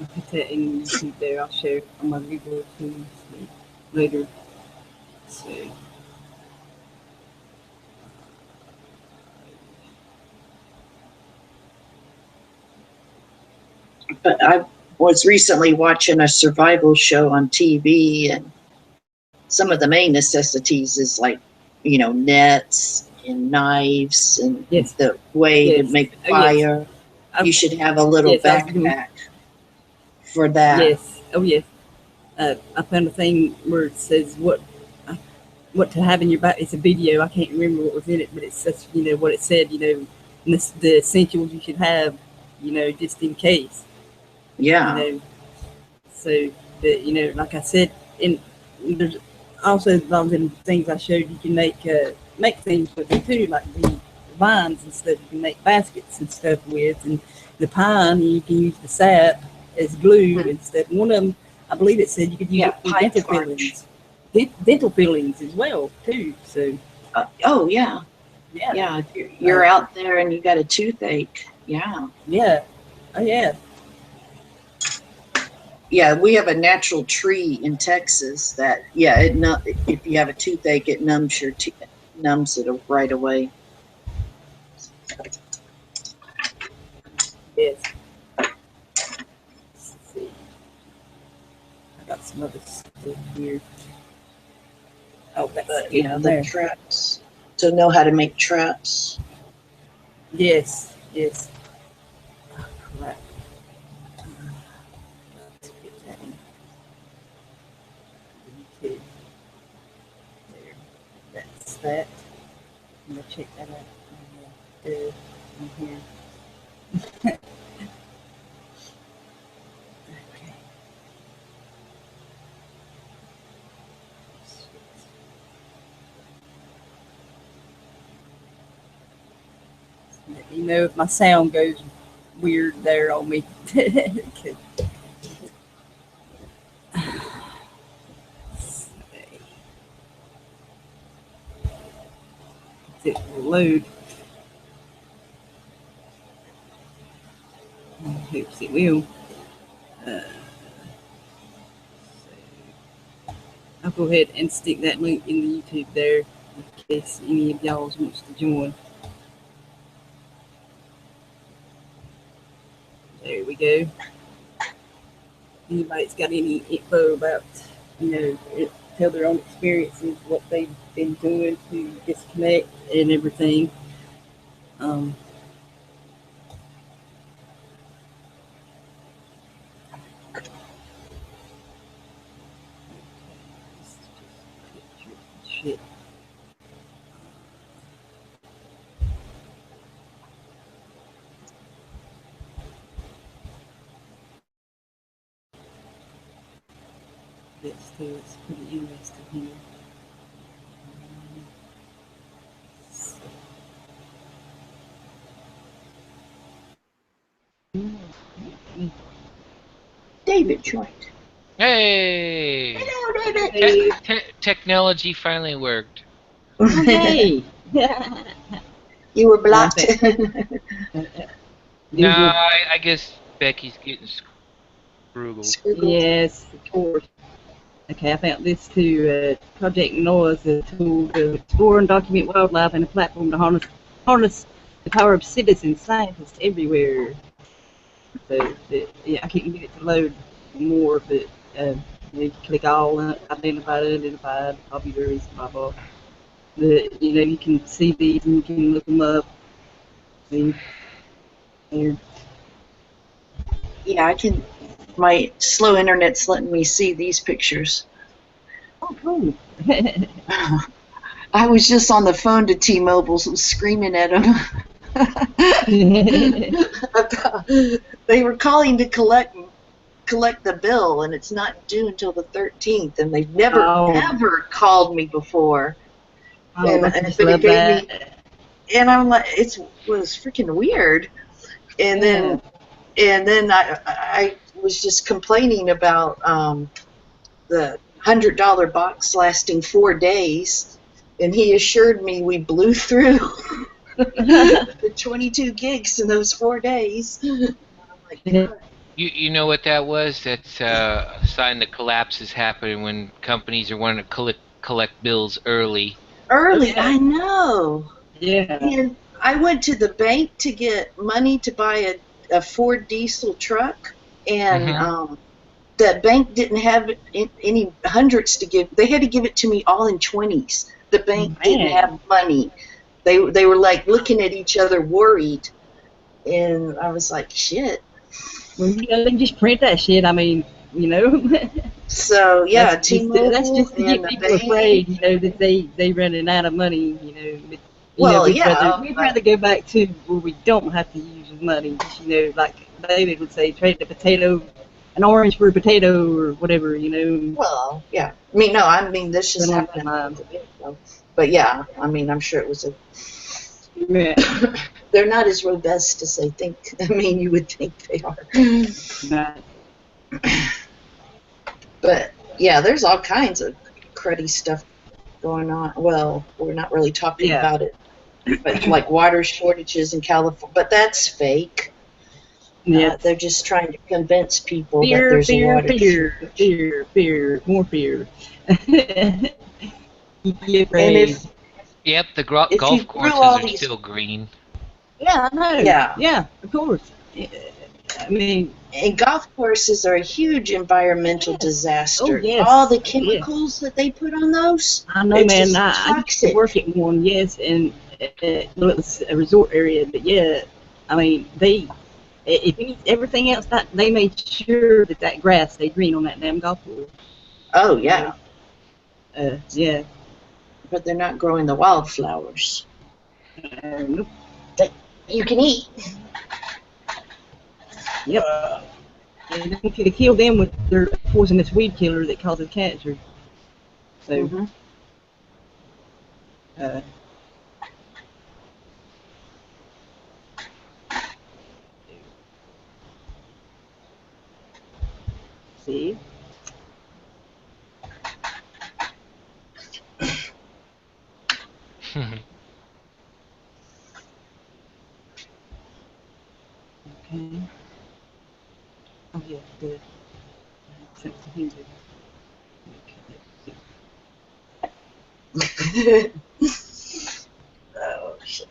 I'll put that in YouTube there. I'll share on my Google too later. So. But I was recently watching a survival show on TV, and some of the main necessities is like, nets and knives and the way to make fire. You should have a little backpack for that. Yes. Oh, yes. I found a thing where it says what to have in your back. It's a video. I can't remember what was in it, but it says, what it said, the essentials you should have, just in case. Yeah. So that, like I said, there's also in things I showed you can make things with it too, like the vines and stuff. You can make baskets and stuff with, and the pine you can use the sap as glue and stuff. One of them, I believe it said you could use it for dental fillings. Dental fillings as well too. So. Oh yeah. Yeah. You're out there and you got a toothache. Yeah. Yeah. Oh yeah. Yeah, we have a natural tree in Texas that, if you have a toothache, it numbs your numbs it right away. Yes. Let's see. I got some other stuff here. Oh, that's Yeah, the there. traps. To know how to make traps. Yes, yes. Oh, crap. Let's get that in. YouTube. There. That's that. I'm gonna check that out. In here. Okay. Let me know if my sound goes weird there on me. Okay. It will load. Oops, it will. I'll go ahead and stick that link in the YouTube there in case any of y'all wants to join. There we go. Anybody's got any info about, tell their own experiences, what they've been doing to disconnect and everything. Shit. It's pretty interesting here. David joined. Hey! Hello, David. Technology finally worked. Hey! You were blocked. No, I guess Becky's getting scroogled. Yes, of course. Okay, I found this too. Project Noah is a tool to explore and document wildlife and a platform to harness the power of citizen scientists everywhere. So, yeah, I can't get it to load more, but you click all identified, popular, blah blah. You can see these and you can look them up. See there. Yeah, I can. My slow internet's letting me see these pictures. Oh, cool. I was just on the phone to T-Mobile, so screaming at them. They were calling to collect the bill, and it's not due until the 13th, and they've never ever called me before. And I'm like, it was freaking weird. And then I was just complaining about the $100 box lasting 4 days, and he assured me we blew through the 22 gigs in those 4 days. I'm like, God. You know what that was? That's a sign that collapse is happening when companies are wanting to collect bills early. I know. Yeah. And I went to the bank to get money to buy a Ford diesel truck, and the bank didn't have any hundreds to give. They had to give it to me all in 20s. The bank didn't have money. They were like looking at each other worried, and I was like, shit. Well, they just print that shit. I mean, So yeah, T-Mobile. That's just to get people afraid, that they running out of money. We'd rather go back to where we don't have to use money. Like David would say, trade an orange for a potato or whatever. Well, yeah. I mean, this just happened. But yeah, I mean, I'm sure it was Yeah. They're not as robust as they think. You would think they are. But yeah, there's all kinds of cruddy stuff going on. Well, we're not really talking about it, but like water shortages in California. But that's fake. Yeah, they're just trying to convince people that there's a water shortage. Fear, more fear. And Yep, the If golf you grew courses all are these, still green. Yeah, I know. Yeah. Yeah, of course. I mean, and golf courses are a huge environmental oh disaster. yes, All the yes. chemicals that they put on those, I know, it's man. just I used to toxic. work at one, yes, and well, it was a resort area, but yeah, I mean, everything else that they made sure that grass stayed green on that damn golf course. Oh yeah, Yeah. but they're not growing the wildflowers Nope. that you can eat. Yep. And they could kill them with their poisonous weed killer that causes cancer. So. Mhm. See. Okay. Oh yeah, good. Sent to him. Oh shit.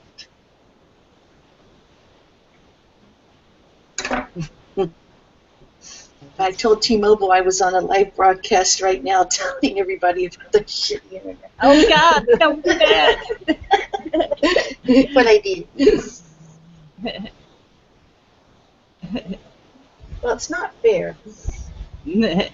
I told T-Mobile I was on a live broadcast right now telling everybody about the shitty internet. Oh God, don't do that. But I did. Well, it's not fair. Mm.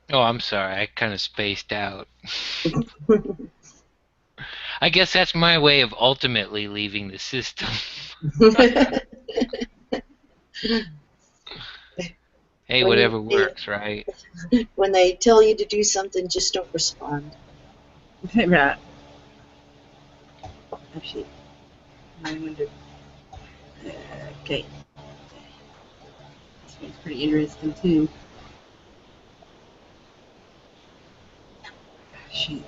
Oh, I'm sorry. I kind of spaced out. I guess that's my way of ultimately leaving the system. Hey, whatever works, right? When they tell you to do something, just don't respond. Right. Oh shit. I wonder. Okay. This one's pretty interesting too. Shit.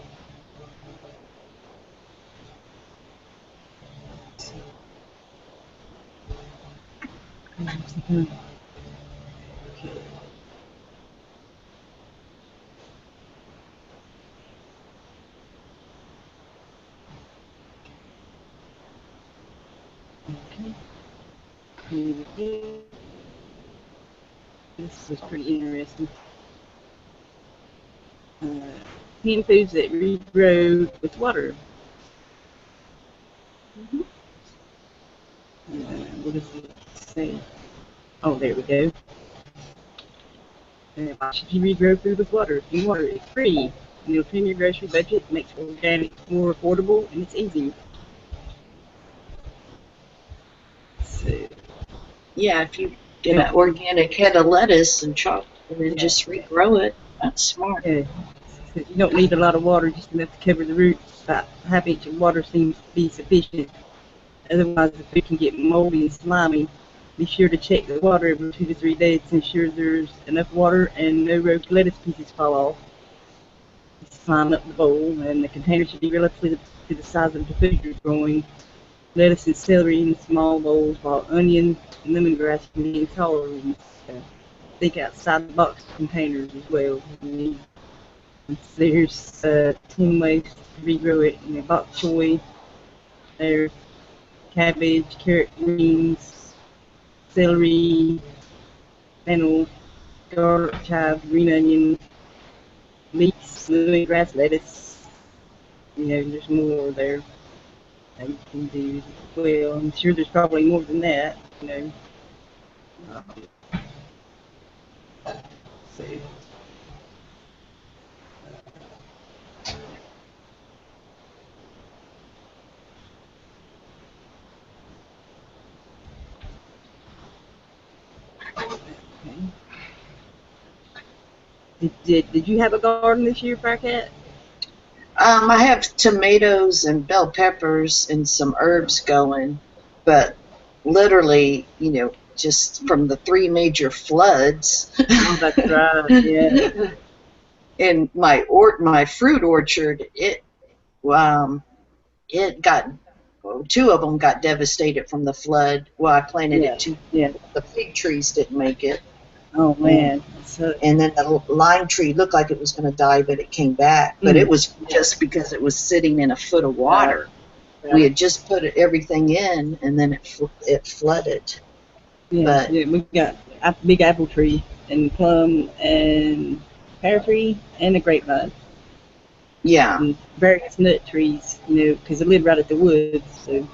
Okay. Okay. This is pretty interesting. Hand foods that regrow with water. What does it say? Oh, there we go. Why should you regrow food with water? Clean water is free. It'll trim your grocery budget, makes organic more affordable, and it's easy. So, Yeah, if you get an organic head of lettuce and chop and then just regrow it, that's smart. yeah, you don't need a lot of water, just enough to cover the roots. About half inch of water seems to be sufficient. Otherwise, the food can get moldy and slimy. Be sure to check the water every 2 to 3 days to ensure there's enough water and no rogue lettuce pieces fall off. Slime up the bowl, and the container should be relatively to the size of the food you're growing. Lettuce and celery in small bowls, while onion and lemongrass can be in taller ones. Think outside the box containers as well. There's 10 ways to regrow it. Bok choy, there's cabbage, carrot greens, celery, fennel, garlic, chive, green onion, leeks, lemongrass, lettuce. There's more there that you can do as well. I'm sure there's probably more than that. So. Did you have a garden this year, Firecat? I have tomatoes and bell peppers and some herbs going, but literally, just from the 3 major floods. Oh, that's right. Yeah. And my fruit orchard, it got 2 of them got devastated from the flood. Well, I planted Yeah. it 2. Yeah. The fig trees didn't make it. Oh man. So And then the lime tree looked like it was going to die, but it came back. But it was just because it was sitting in a foot of water. We had just put everything in, and then it flooded. yeah, but- yeah, we got a big apple tree and plum and pear tree and a grapevine Yeah. and various nut trees, because they live right at the woods. So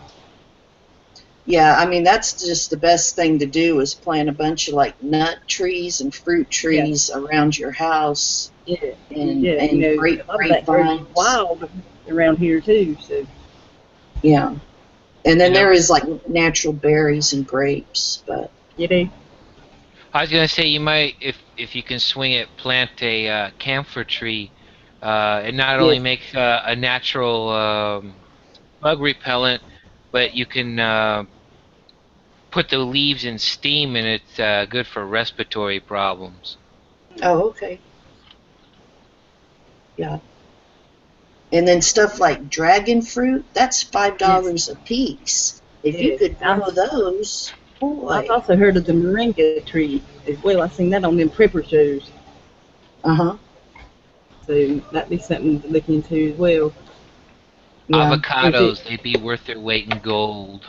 Yeah, I mean, that's just the best thing to do is plant a bunch of like nut trees and fruit trees around your house. yeah, And yeah, grape- a lot of that grows grapevines. wild around here too. So Yeah. And then You know- there is like natural berries and grapes, but I was gonna say you might, if you can swing it, plant a camphor tree. It not only makes a natural bug repellent, but you can put the leaves in steam, and it's good for respiratory problems. oh, okay. Yeah. And then stuff like dragon fruit, that's $5 a piece. If you Yes. could grow those, boy. I've also heard of the moringa tree as well. I've seen that on them prepper shows. Uh-huh. So that'd be something to look into as well. Yeah. Avocados, they'd be worth their weight in gold.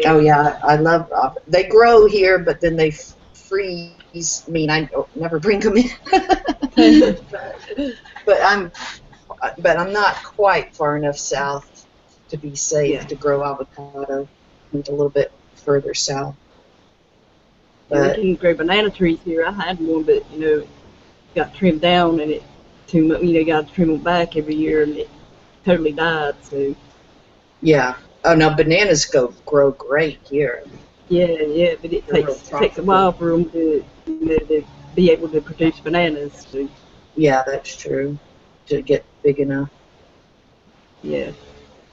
Oh yeah, I love. They grow here, but then they freeze. I mean, I don't never bring them in. but I'm not quite far enough south to be safe to grow avocado. Need a little bit further south. But We can grow banana trees here. I had one, but it got trimmed down, and it too much. Got to trim them back every year, and it totally died. So yeah. Oh no, bananas grow great here. yeah, but it They're real takes a while for them to to be able to produce bananas. So Yeah, that's true. To get big enough. yeah,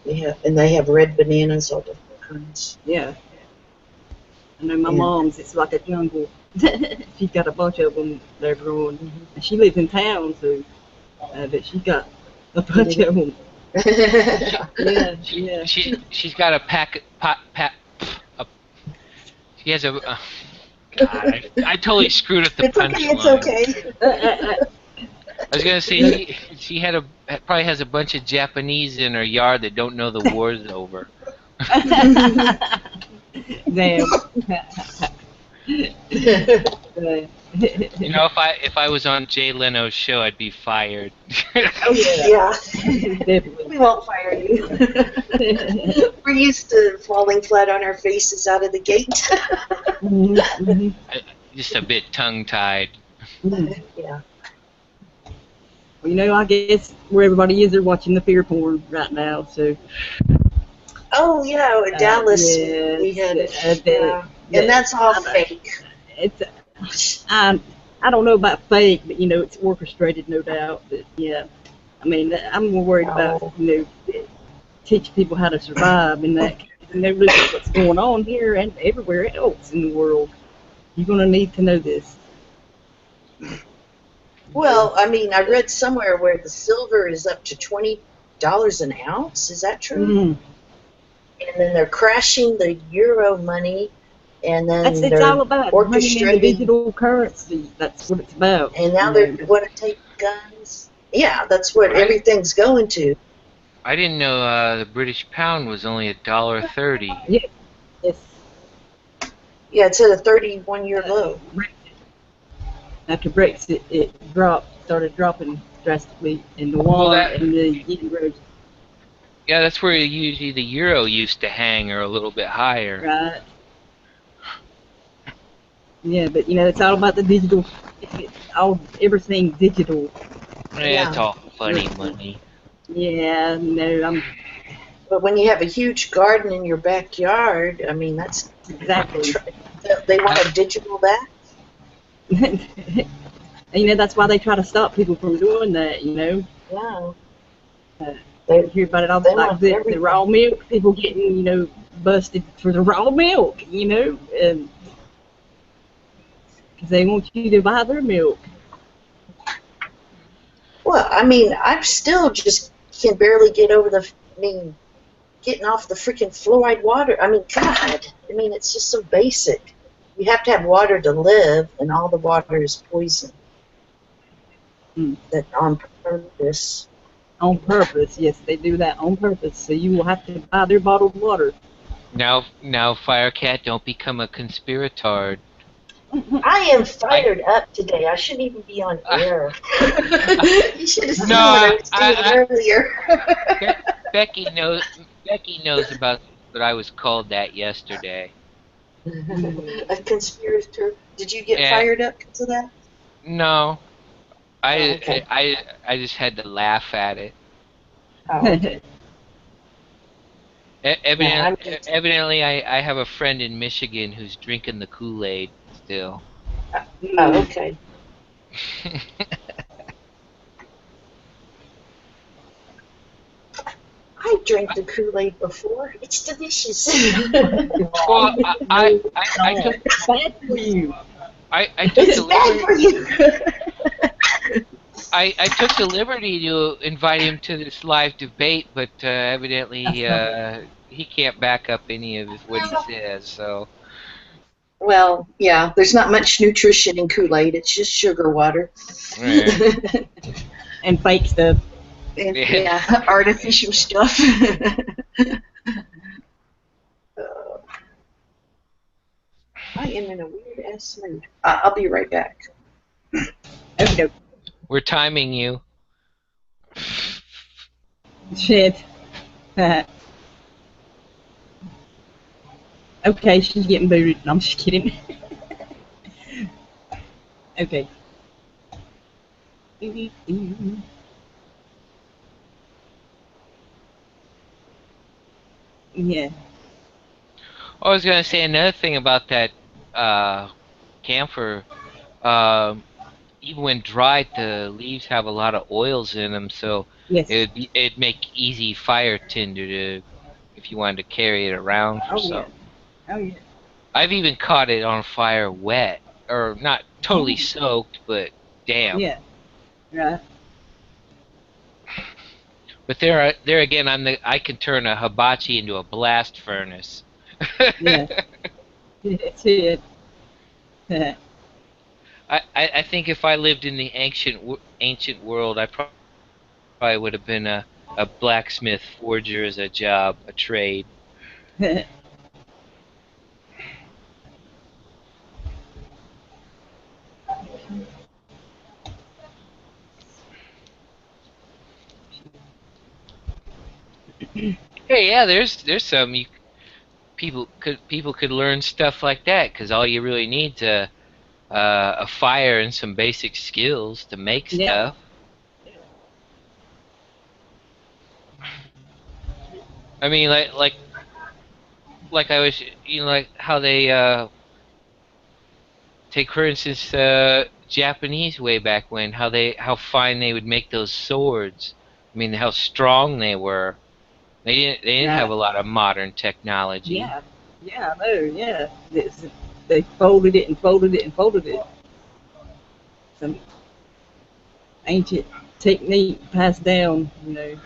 Yeah, and they have red bananas, all different kinds. yeah. I know my Yeah. mom's. It's like a jungle. She's got a bunch of them they're growing. And she lives in town, so but she's got a bunch of them. Yeah, yeah. She's got a she has a. God, I totally screwed up the It's okay. punchline. It's okay. I was gonna say she probably has a bunch of Japanese in her yard that don't know the war's over. Damn. You know, if I was on Jay Leno's show, I'd be fired. Oh yeah, Yeah. definitely. We won't fire you. We're used to falling flat on our faces out of the gate. Mhm, Just a bit tongue-tied. mhm. Yeah. Well, I guess where everybody is, they're watching the fear porn right now. So Oh yeah, in Dallas yes, we had the- and that's all fake. it's I don't know about fake, but it's orchestrated, no doubt. But yeah, I mean, I'm more worried about teaching people how to survive in that. Look at what's going on here and everywhere else in the world. You're gonna need to know this. Well, I mean, I read somewhere where the silver is up to $20 an ounce. Is that true? Mm. And then they're crashing the euro money, and then It's they're all about money in the orchestrating. digital currency. That's what it's about. And now they want to take guns. Yeah, that's what Right. everything's going to. I didn't know the British pound was only $1.30. Yes. Yeah, it's at a 31-year low. After Brexit, it started dropping drastically in the wall and the euros. Yeah, that's where usually the euro used to hang, or a little bit higher. Right. Yeah, but it's all about the digital. Everything digital. Yeah, it's all funny money. Yeah, no, But when you have a huge garden in your backyard, I mean, that's exactly. they want to digital that. And, that's why they try to stop people from doing that. Yeah. They hear about it all the They time. want The everything. raw milk, people getting busted for the raw milk. And because they want you to buy their milk. Well, I mean, I still just can barely get over getting off the freaking fluoride water. I mean, God. I mean, it's just so basic. You have to have water to live, and all the water is poison. That on purpose. On purpose, yes, they do that on purpose. So you will have to buy their bottled water. Now, Firecat, don't become a conspiratard. I am fired up today. I shouldn't even be on air. You should have seen No, what I was doing earlier. Becky knows about what I was called that yesterday. A conspirator. Did you get Yeah. fired up because of that? No, okay. I just had to laugh at it. Oh, okay. Evidently, I have a friend in Michigan who's drinking the Kool-Aid still. Oh, okay. I drank the Kool-Aid before. It's delicious. Well, I took It's bad for you. I took It's the bad for liberty. you. I took the liberty to invite him to this live debate, but evidently he can't back up any of what he says. So. Well, yeah, there's not much nutrition in Kool-Aid. It's just sugar water. Right. And fake stuff. And, yeah, artificial stuff. I am in a weird-ass mood. I'll be right back. Okay. We're timing you. Shit. Okay, she's getting booted. No, I'm just kidding. Okay. Yeah. I was gonna say another thing about that camphor. Even when dried, the leaves have a lot of oils in them, so Yes. it'd make easy fire tinder to if you wanted to carry it around for Yeah. Oh yeah. I've even caught it on fire wet, or not totally soaked, but damn. Yeah. Right. But there again, I can turn a hibachi into a blast furnace. Yeah. That's it. I think if I lived in the ancient world, I probably would have been a blacksmith forger as a job, a trade. Hey, yeah, there's some people could learn stuff like that, because all you really need is a fire and some basic skills to make Yeah. stuff. I mean, like I was, like how they take, for instance, Japanese way back when, how fine they would make those swords. I mean, how strong they were. They didn't have a lot of modern technology. Yeah. Yeah, I know, yeah. They folded it and folded it and folded it. Some ancient technique passed down, and they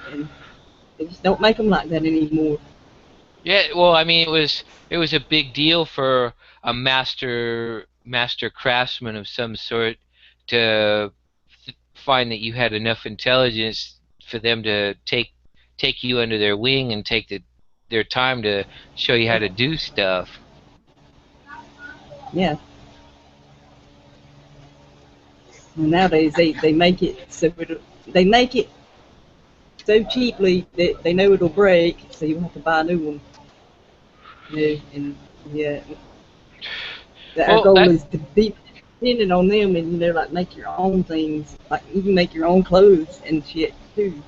just don't make them like that anymore. Yeah, well, I mean, it was a big deal for a master craftsman of some sort to find that you had enough intelligence for them to take you under their wing and take their time to show you how to do stuff. Yeah. And nowadays they make it so they make it so cheaply that they know it'll break, so you have to buy a new one. And yeah, our goal is to be dependent on them, and like make your own things, like even make your own clothes and shit too.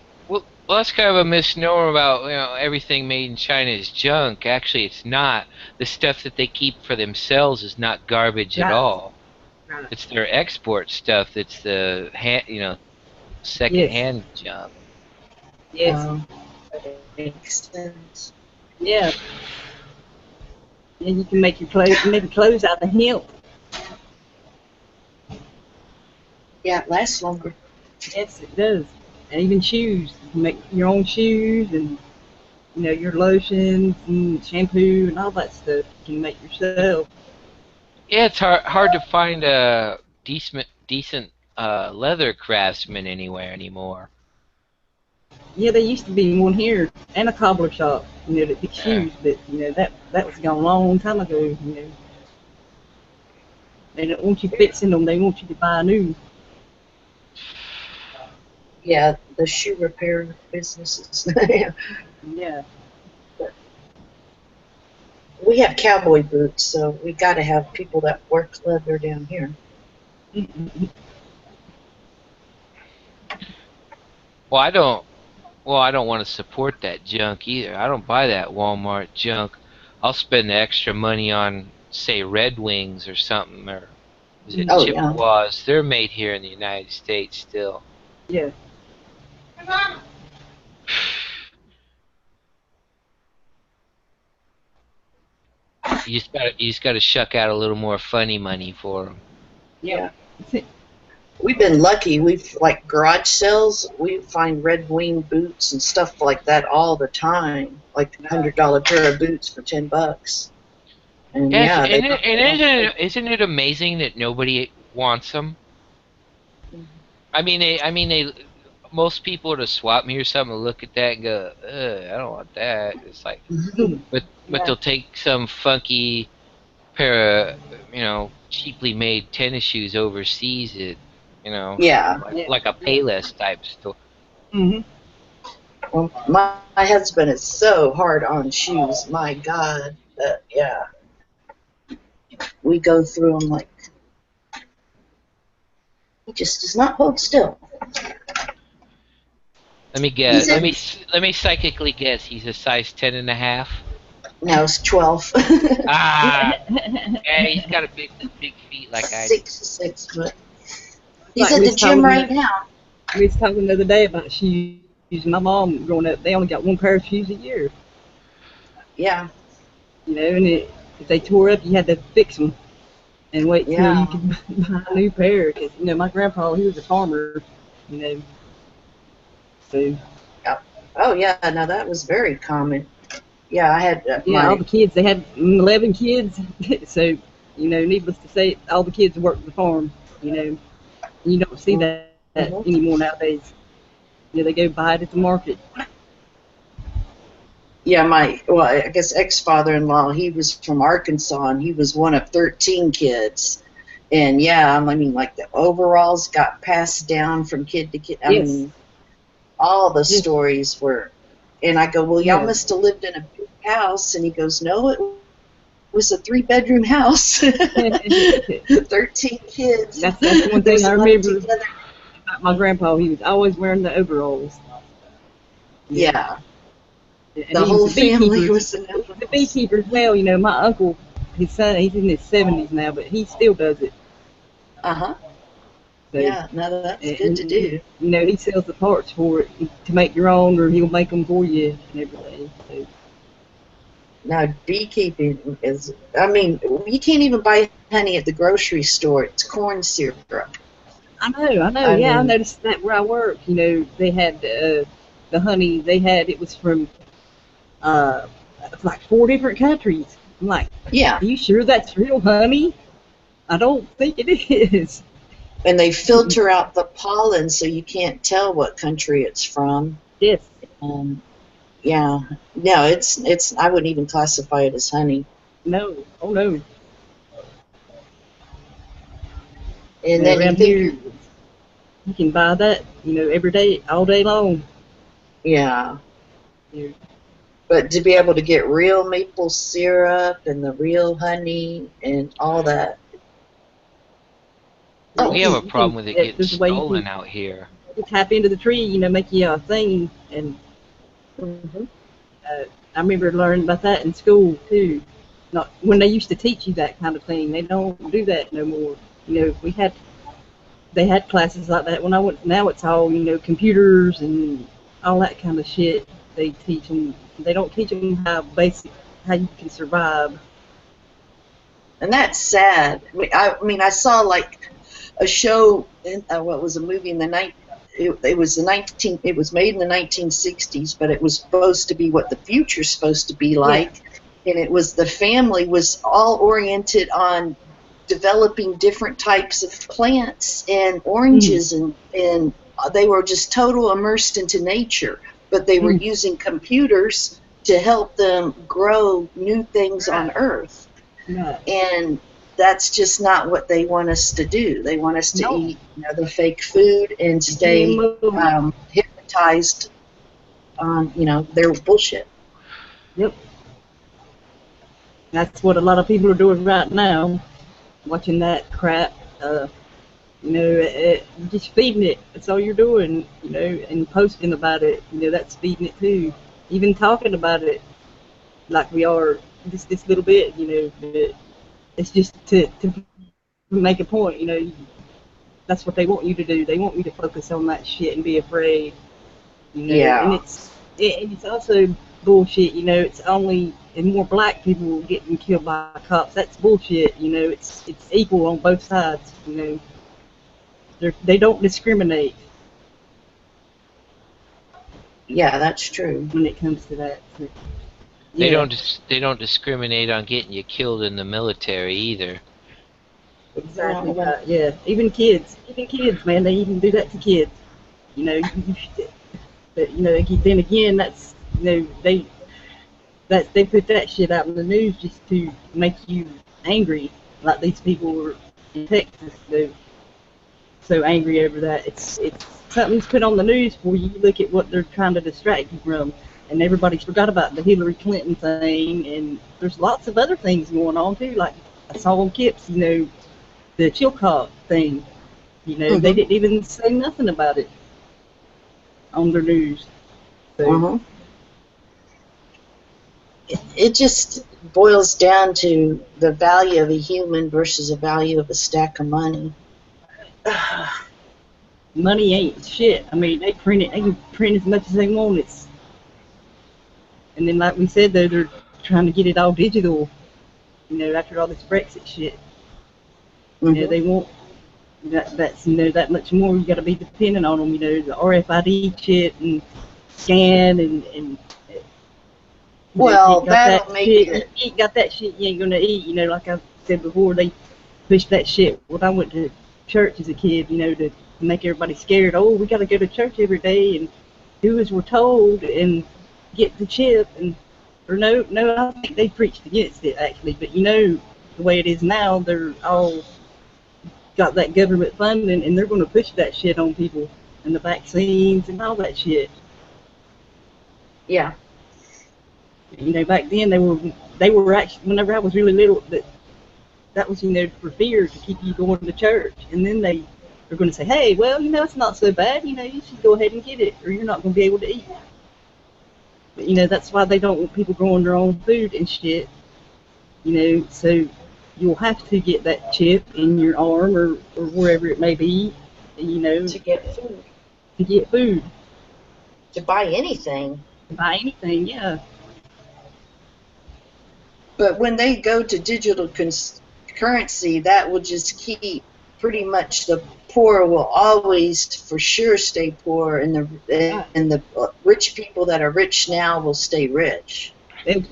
Well, that's kind of a misnomer about everything made in China is junk. Actually, it's not. The stuff that they keep for themselves is not garbage at all. Right. It's their export stuff that's the second-hand junk. Yes. That makes sense. Yeah. Yeah, you can make your clothes out of hemp. Yeah, it lasts longer. Yes, it does. And even shoes. You can make your own shoes and, your lotions and shampoo and all that stuff you can make yourself. Yeah, it's hard to find a decent leather craftsman anywhere anymore. Yeah, there used to be one here and a cobbler shop, that did Yeah. shoes, but, that was gone a long time ago. They don't want you fixing them, they want you to buy new. Yeah, the shoe repair businesses. Yeah. We have cowboy boots, so we got to have people that work leather down here. Well, I don't. Well, I don't want to support that junk either. I don't buy that Walmart junk. I'll spend the extra money on, say, Red Wings or something, or is it Oh, yeah. Chippewas? They're made here in the United States still. Yeah. You just gotta shuck out a little more funny money for them. Yeah. We've been lucky. We've, like, garage sales, we find Red Wing boots and stuff like that all the time. Like a $100 pair of boots for $10. And Yes, yeah, isn't it amazing that nobody wants them? I mean, most people would have swap me or something, look at that and go, ugh, I don't want that. It's like, but Yeah. they'll take some funky pair of, cheaply made tennis shoes overseas at, yeah. like a Payless type store. Hmm. Well, my husband is so hard on shoes. My God. Yeah. We go through them like, he just does not hold still. Let me guess. He's Let me psychically guess. He's a size 10.5. No, it's 12. Ah, yeah, he's got a big feet like I do. 6 foot. He's Like at we the was gym talking right now. We was talking the other day about shoes. My mom growing up, they only got one pair of shoes a year. Yeah. And if they tore up, you had to fix them and wait till Yeah. you could buy a new pair. Because my grandpa, he was a farmer. So Oh, yeah. No, that was very common. Yeah, I had all the kids, they had 11 kids. So needless to say, all the kids worked the farm. You don't see that anymore nowadays. They go buy it at the market. Yeah, I guess ex-father-in-law, he was from Arkansas, and he was one of 13 kids. And yeah, I mean, like the overalls got passed down from kid to kid. I Yes. mean, all the stories were. And I go, well, y'all Yeah. must have lived in a big house. And he goes, no, it was a 3-bedroom house. 13 kids. That's one There's thing I a lot remember together. about my grandpa. He was always wearing the overalls. Yeah, And the he whole was a beekeeper. family was in He's a beekeeper as well. My uncle, his son, he's in his 70s now, but he still does it. Uh-huh. So, Yeah, no, that's good to do. He sells the parts for it to make your own, or he'll make them for you and everything. So, Now, beekeeping is, I mean, you can't even buy honey at the grocery store. It's corn syrup. I know. I I mean- noticed that where I work. They had the honey. It was from like 4 different countries. I'm like, Yeah, are you sure that's real honey? I don't think it is. and they filter out the pollen so you can't tell what country it's from. Yes. Yeah, no, it's. I wouldn't even classify it as honey. No. Oh no. And then you around think, here, you can buy that. Every day, all day long. yeah. Yeah. But to be able to get real maple syrup and the real honey and all that. Oh, We have a you problem can- with it yeah, getting there's a way you stolen can- out here. You tap into the tree, make you a thing. And mhm. I remember learning about that in school too. Not when they used to teach you that kind of thing. They don't do that no more. They had classes like that when I went. Now it's all computers and all that kind of shit. They teach them. They don't teach them how you can survive. And that's sad. I mean, I saw like a show. What was a movie in the night? It was It was made in the 1960s, but it was supposed to be what the future's supposed to be like. Yeah. And it was the family was all oriented on developing different types of plants and oranges, and they were just total immersed into nature. But they were using computers to help them grow new things on Earth. Yeah. And that's just not what they want us to do. They want us to eat the fake food and stay hypnotized on their bullshit. Yep. That's what a lot of people are doing right now, watching that crap. Just feeding it. That's all you're doing. And posting about it. That's feeding it too. Even talking about it, like we are just this little bit. It's just to make a point, that's what they want you to do. They want you to focus on that shit and be afraid. Yeah. And it's also bullshit. It's only and more black people getting killed by cops. That's bullshit. It's equal on both sides. They don't discriminate. Yeah, that's true. When it comes to that. So, yeah. They don't discriminate on getting you killed in the military either. Exactly right. Yeah, even kids, man, they even do that to kids. But then again, that's they put that shit out in the news just to make you angry, like these people were in Texas. They're so angry over that. It's something's put on the news for you. Look at what they're trying to distract you from. And everybody's forgot about the Hillary Clinton thing, and there's lots of other things going on too. Like I saw on Kips, the Chilcott thing. They didn't even say nothing about it on their news. So, it just boils down to the value of a human versus the value of a stack of money. Money ain't shit. I mean, they can print as much as they want. And then, like we said, though, they're trying to get it all digital. After all this Brexit shit. They want that's that much more. You got to be dependent on them. The RFID shit and scan and well, that'll make it. You got that shit you ain't gonna eat. Like I said before, they pushed that shit. When I went to church as a kid, to make everybody scared. Oh, we got to go to church every day and do as we're told and get the chip. Or no, I think they preached against it actually. But the way it is now, they're all got that government funding, and they're going to push that shit on people and the vaccines and all that shit. Yeah. Back then they were actually, whenever I was really little, that was for fear to keep you going to church, and then they are going to say, hey, well, it's not so bad, you should go ahead and get it, or you're not going to be able to eat. But, that's why they don't want people growing their own food and shit. So you'll have to get that chip in your arm or wherever it may be, to get food. To get food. To buy anything. Yeah. But when they go to digital currency, that will just keep pretty much the poor will always for sure stay poor, and the rich people that are rich now will stay rich.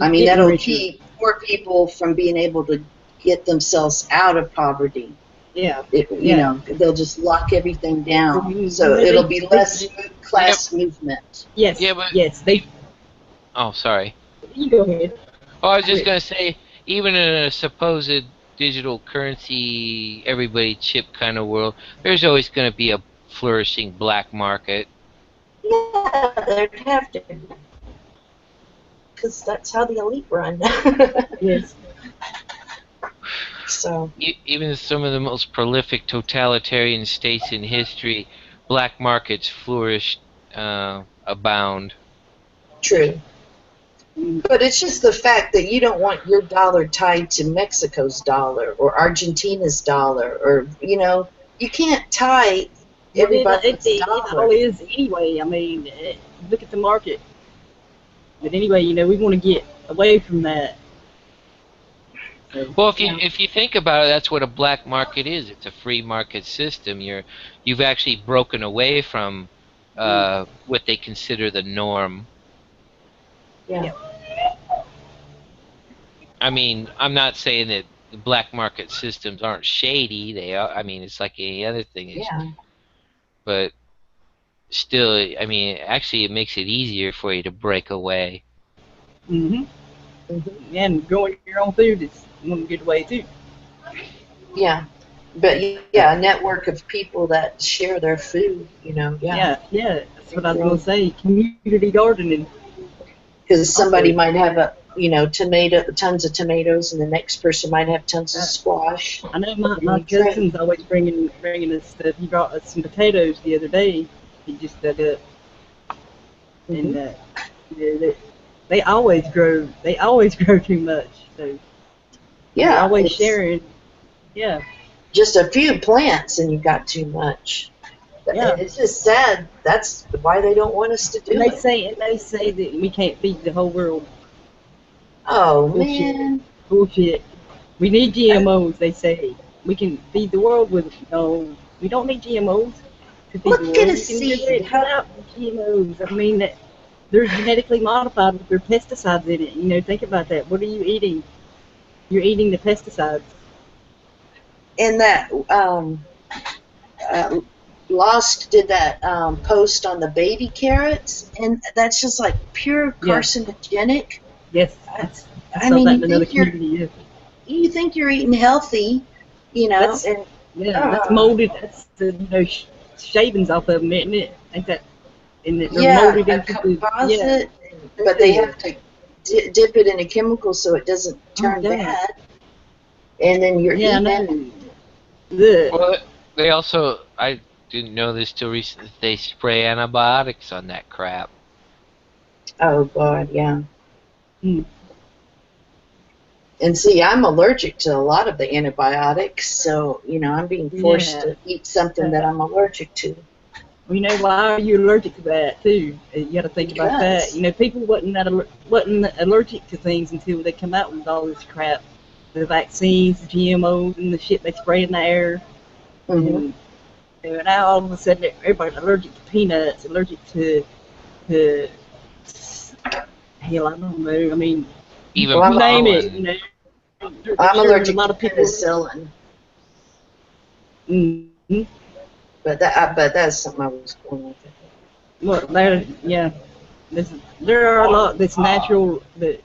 I mean, that'll keep poor people from being able to get themselves out of poverty. Yeah. They'll just lock everything down, so it'll be less class movement. Yes. Yeah, but yes, Oh, sorry. You go ahead. Oh, I was just gonna say, even in a supposed digital currency, everybody chip kind of world, there's always going to be a flourishing black market. Yeah, there'd have to, because that's how the elite run. Yes. So even some of the most prolific totalitarian states in history, black markets flourish, abound. True. But it's just the fact that you don't want your dollar tied to Mexico's dollar or Argentina's dollar, or you can't tie everybody's dollar. It all is anyway. I mean, look at the market. But anyway, we want to get away from that. Well, if you think about it, that's what a black market is. It's a free market system. You've actually broken away from what they consider the norm. Yeah. I mean, I'm not saying that the black market systems aren't shady. They are. I mean, it's like any other thing. Yeah. But still, I mean, actually, it makes it easier for you to break away. Mm-hmm. And growing your own food is one good way too. Yeah. But yeah, a network of people that share their food, you know. Yeah. Yeah. That's what I was gonna say. Community gardening. Because somebody might have tons of tomatoes, and the next person might have tons of squash. I know my cousin's always bringing us stuff. He brought us some potatoes the other day. He just dug up, and they always grow. They always grow too much. So yeah, they're always sharing. Yeah. Just a few plants, and you got too much. Yeah. It's just sad. That's why they don't want us to do it. They say that we can't feed the whole world. Oh, man. Bullshit. We need GMOs, they say. We can feed the world with, no, we don't need GMOs to feed the world. Look at a seed. Cut out the GMOs. I mean, that they're genetically modified with their pesticides in it. You know, think about that. What are you eating? You're eating the pesticides. And that, Lost did that post on the baby carrots, and that's just like pure carcinogenic. Yes. I mean, you think you're eating healthy, you know? That's molded. That's the shavings off of them, isn't it? Ain't that? And they're molded into composite. But they have to dip it in a chemical so it doesn't turn bad. And then you're eating it. Well, they also, I didn't know this till recently, they spray antibiotics on that crap. Oh, God, yeah. And see, I'm allergic to a lot of the antibiotics, so, I'm being forced to eat something that I'm allergic to. Well, why are you allergic to that, too? You got to think about that. People wasn't allergic to things until they come out with all this crap. The vaccines, the GMOs, and the shit they spray in the air. And now all of a sudden everybody's allergic to peanuts, allergic to hell, I don't know. I mean, even you name it. I'm allergic to a lot of penicillin. But that's something I was going with. Well, there are a lot that's natural, but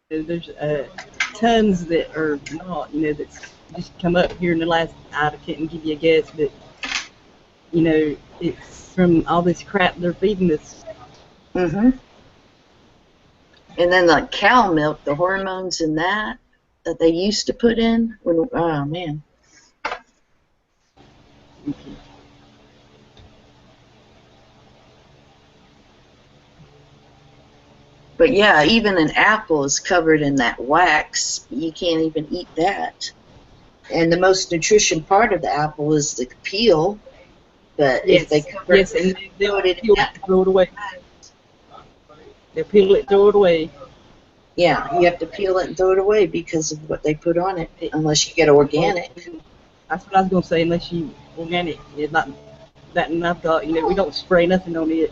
there's tons that are not, that's just come up here in the last. I couldn't give you a guess, but it's from all this crap they're feeding us. And then like cow milk, the hormones in that they used to put in. Oh man. But yeah, even an apple is covered in that wax. You can't even eat that. And the most nutrition part of the apple is the peel. But if they cover and they'll throw it away. They'll peel it, throw it away. Yeah, you have to peel it and throw it away because of what they put on it, unless you get organic. That's what I was going to say, unless you organic. It's not that, and I've got, we don't spray nothing on it.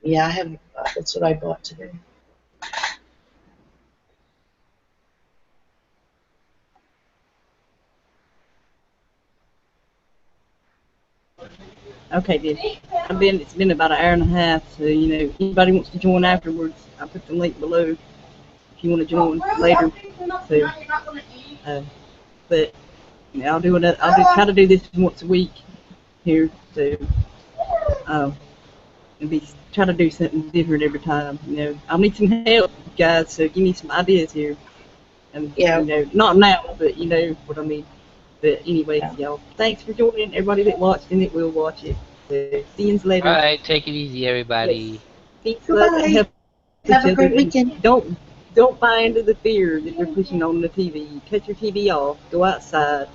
Yeah, I have. That's what I bought today. Okay, then. It's been about an hour and a half, so anybody wants to join afterwards, I'll put the link below if you want to join later. So, but I'll try to do this once a week here. So, try to do something different every time. I'll need some help, guys. So give me some ideas here. And not now, but you know what I mean. But anyway, y'all, thanks for joining. Everybody that watched and that will watch it. See you later. All right, take it easy, everybody. Yes. Goodbye. Have a great weekend. Don't buy into the fear that they're pushing on the TV. Cut your TV off. Go outside.